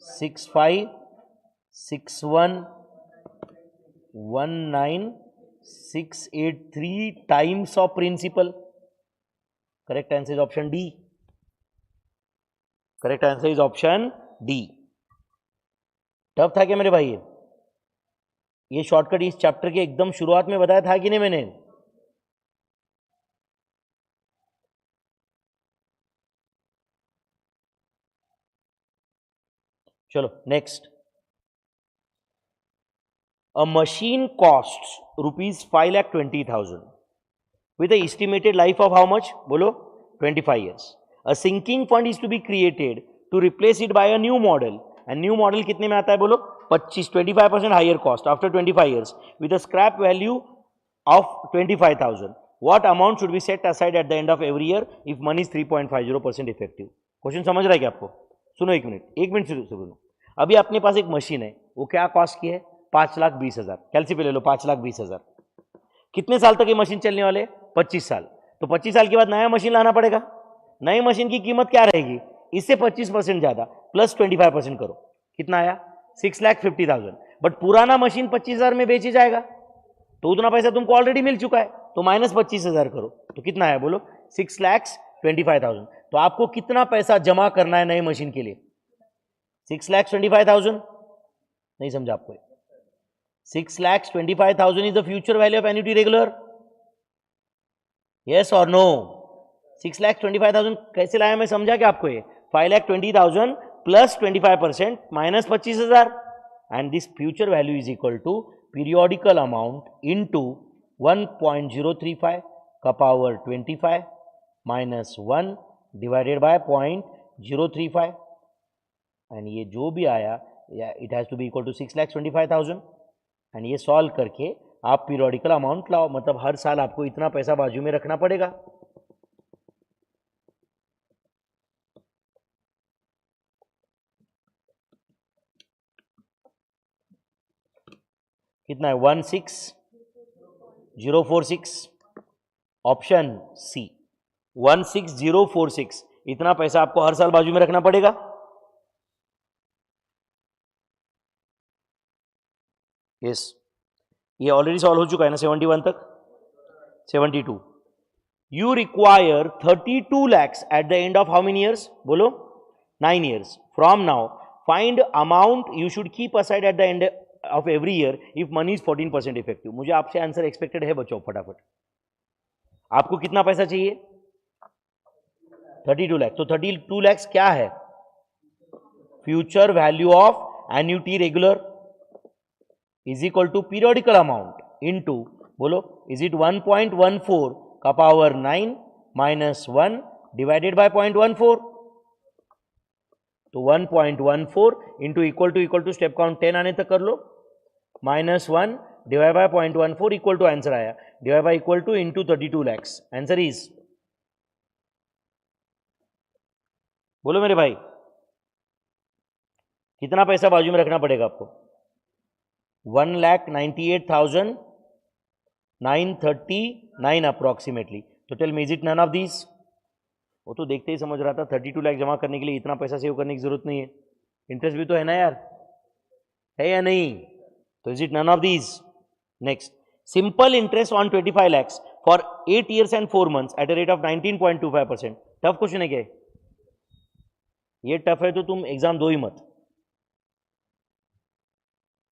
65, 61, 19, 683 times of principal. Correct answer is option D. Correct answer is option D. Tough था क्या मेरे भाई? ये शॉर्टकट इस चैप्टर के एकदम शुरुआत में बताया था कि नहीं मैंने? चलो next. A machine costs ₹5,20,000 with the estimated life of how much? बोलो 25 years. A sinking fund is to be created to replace it by a new model. And new model कितने में आता है? बोलो 25% higher cost after 25 years with a scrap value of 25,000. What amount should be set aside at the end of every year if money is 3.50% effective? Question समझ रहा है क्या आपको? सुनो एक मिनट सुनो. अभी अपने पास एक मशीन है, वो क्या कॉस्ट की है? 5,20,000. कैलसी पे ले लो, 5,20,000. कितने साल तक ये मशीन चलने वाले? 25 साल. तो 25 साल के बाद नया मशीन लाना पड़ेगा. नई मशीन की कीमत क्या रहेगी? इससे 25% ज्यादा, प्लस 25% करो, कितना आया? 6,50,000. बट पुराना मशीन 25,000 में बेची जाएगा, तो उतना पैसा तुमको ऑलरेडी मिल चुका है, तो माइनस 25,000 करो, तो कितना आया? बोलो 6,25,000. तो आपको कितना पैसा जमा करना है नई मशीन के लिए? 6,25,000. नहीं समझा आपको? 6,25,000 is the future value of annuity regular. Yes or no? 6,25,000 कैसे लाया मैं समझा क्या आपको? ये 5,20,000 plus 25% minus 25,000, and this future value is equal to periodical amount into 1.035 का power 25 minus 1 divided by 0.035, and ये जो भी आया, it has to be equal to 6,25,000. And ये सॉल्व करके आप पीरियोडिकल अमाउंट लाओ, मतलब हर साल आपको इतना पैसा बाजू में रखना पड़ेगा. कितना है? 16,046. Option C 16,046. इतना पैसा आपको हर साल बाजू में रखना पड़ेगा. यस, ये ऑलरेडी सॉल्व हो चुका है ना 71 तक. 72. You require 32 lakhs eight the end of how many years? बोलो 9 years. From now find amount you should keep aside eight the end of every year if money is 14% effective. मुझे आपसे answer expected है बच्चों, फटाफट. आपको कितना पैसा चाहिए? 32 lakhs. तो 32 lakhs क्या है? Future value of annuity regular is equal to periodical amount into, बोलो is it 1.14 का पावर 9 minus 1 divided by 0.14. तो 1.14 into equal to step count 10 आने तक कर लो, minus 1 divided by 0.14 equal to answer आया, divided by equal to into 32 lakhs. Answer is, बोलो मेरे भाई, कितना पैसा बाजू में रखना पड़ेगा आपको? 1,98,939 अप्रोक्सीमेटली. तो tell me, is it none of these? वो तो देखते ही समझ रहा था 32 लाख जमा करने के लिए इतना पैसा सेव करने की जरूरत नहीं है. इंटरेस्ट भी तो है ना यार, है या नहीं? तो is it none of these? Next, simple interest on 25 lakhs for 8 years and 4 months at a rate of 19.25%. Tough question है क्या? ये टफ है तो तुम एग्जाम दो ही मत,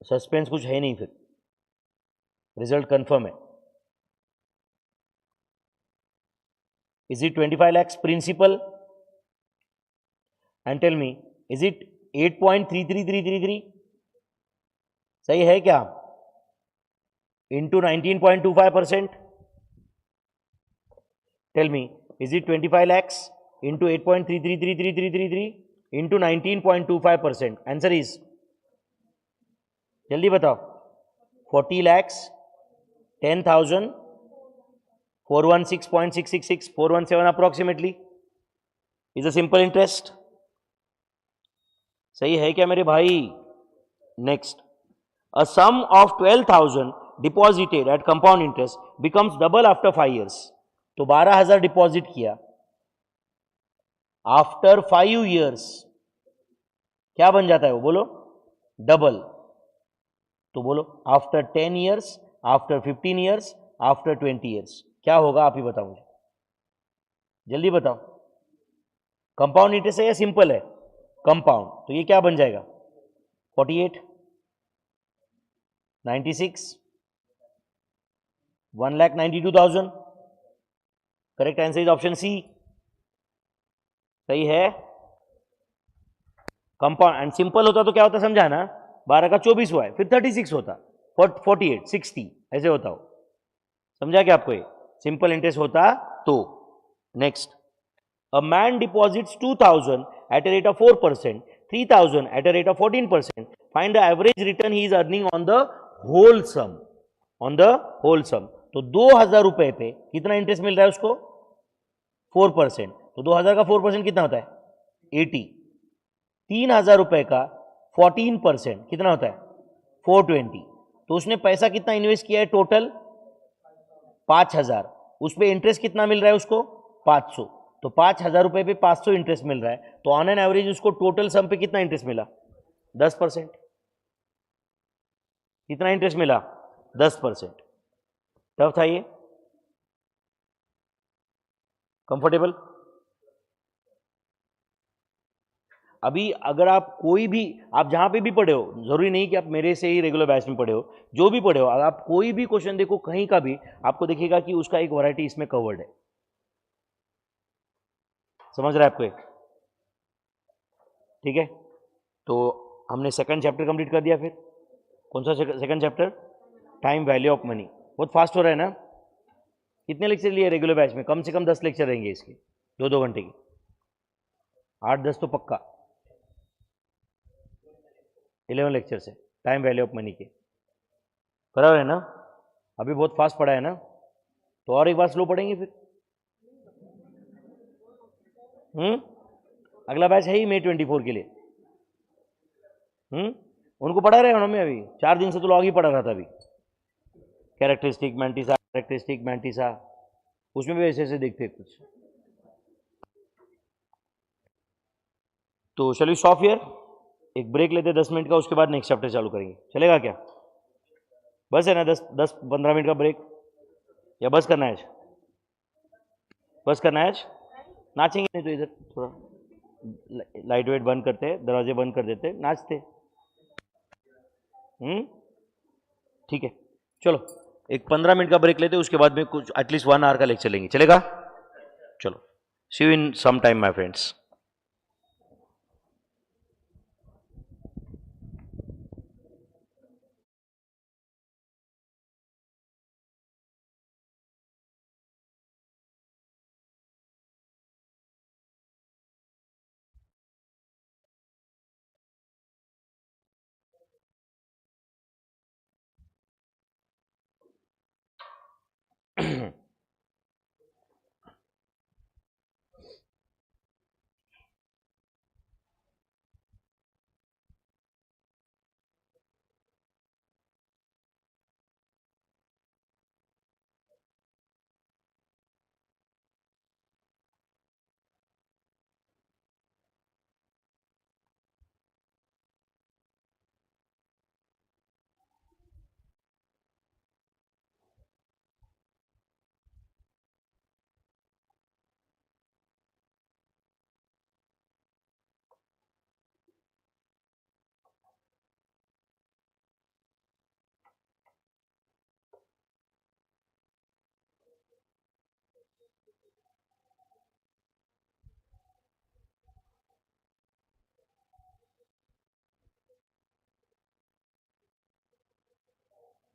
सस्पेंस कुछ है नहीं, फिर रिजल्ट कंफर्म है. Is it 25 lakhs principal? And tell me, is it 8.33333? सही है क्या? Into 19.25%. Tell me, is it 25 lakhs into 8.3333333 into 19.25%? Answer is, जल्दी बताओ. 40 lakhs, 10,000, 416.666, 417 approximately is a simple interest. सही है क्या मेरे भाई? Next, a sum of 12,000 deposited at compound interest becomes double after 5 years. तो 12,000 डिपॉजिट किया, आफ्टर 5 years क्या बन जाता है वो? बोलो. डबल. तो बोलो, after 10 years, after 15 years, after 20 years क्या होगा? आप ही बताओ मुझे, जल्दी बताओ. कंपाउंड इंटरेस्ट है या सिंपल है? कंपाउंड. तो ये क्या बन जाएगा? 48, 96, 1,92,000. Correct answer is option C. सही है. कंपाउंड एंड सिंपल होता तो क्या होता समझा ना? 12 का 24 हुआ है, फिर 36 होता, 48, 60 ऐसे होता हो. समझा क्या आपको? ये सिंपल इंटरेस्ट होता तो. Next, a man deposits 2,000 at a rate of 4%, 3,000 at a rate of 14%. Find the average return he is earning on the whole sum. On the whole sum. तो 2,000 रुपए पे कितना इंटरेस्ट मिल रहा है उसको? 4%. तो 2,000 का 4% कितना होता है? 80. 3,000 रुपए का 14% कितना होता है? 420. तो उसने पैसा कितना इन्वेस्ट किया है टोटल? 5,000. उस पर इंटरेस्ट कितना मिल रहा है उसको? 500. तो 5,000 रुपए पे 500 इंटरेस्ट मिल रहा है, तो ऑन एन एवरेज उसको टोटल सम पे कितना इंटरेस्ट मिला? 10%. कितना इंटरेस्ट मिला? 10%. टफ था ये? कंफर्टेबल? अभी अगर आप कोई भी, आप जहां पे भी पढ़े हो, जरूरी नहीं कि आप मेरे से ही रेगुलर बैच में पढ़े हो, जो भी पढ़े हो, अगर आप कोई भी क्वेश्चन देखो कहीं का भी, आपको देखिएगा कि उसका एक वैरायटी इसमें कवर्ड है. समझ रहा है आपको ये? ठीक है. तो हमने सेकंड चैप्टर कंप्लीट कर दिया. फिर कौन सा second chapter? Time value of money. बहुत फास्ट हो रहा है ना? कितने लेक्चर लिए रेगुलर बैच में? कम से कम 10 लेक्चर रहेंगे इसके, 2-2 घंटे की. 8-10 तो पक्का. 11 लेक्चर से टाइम वैल्यू ऑफ मनी के. बराबर है ना? अभी बहुत फास्ट पढ़ा है ना? तो और एक बार स्लो पढ़ेंगे फिर. अगला बैच है ही May 24 के लिए. उनको पढ़ा रहे हो ना? मैं अभी 4 दिन से तो लॉग ही पढ़ा रहा था. अभी कैरेक्टरिस्टिक मैंटिसा, कैरेक्टरिस्टिक मैंटिसा, उसमें भी ऐसे ऐसे देखते कुछ. तो चलिए स्टॉप हियर, एक ब्रेक लेते 10 मिनट का, उसके बाद नेक्स्ट चैप्टर चालू करेंगे. चलेगा क्या? बस है ना? 10-15 मिनट का ब्रेक, या बस करना है आज? बस करना है आज? नाचेंगे नहीं तो इधर थोड़ा लाइट वेट बंद करते, दरवाजे बंद कर देते, नाचते. ठीक है. चलो एक 15 मिनट का ब्रेक लेते, उसके बाद में कुछ एटलीस्ट 1 आवर का लेक्चर लेंगे. चलेगा? चलो, see you in some time my friends.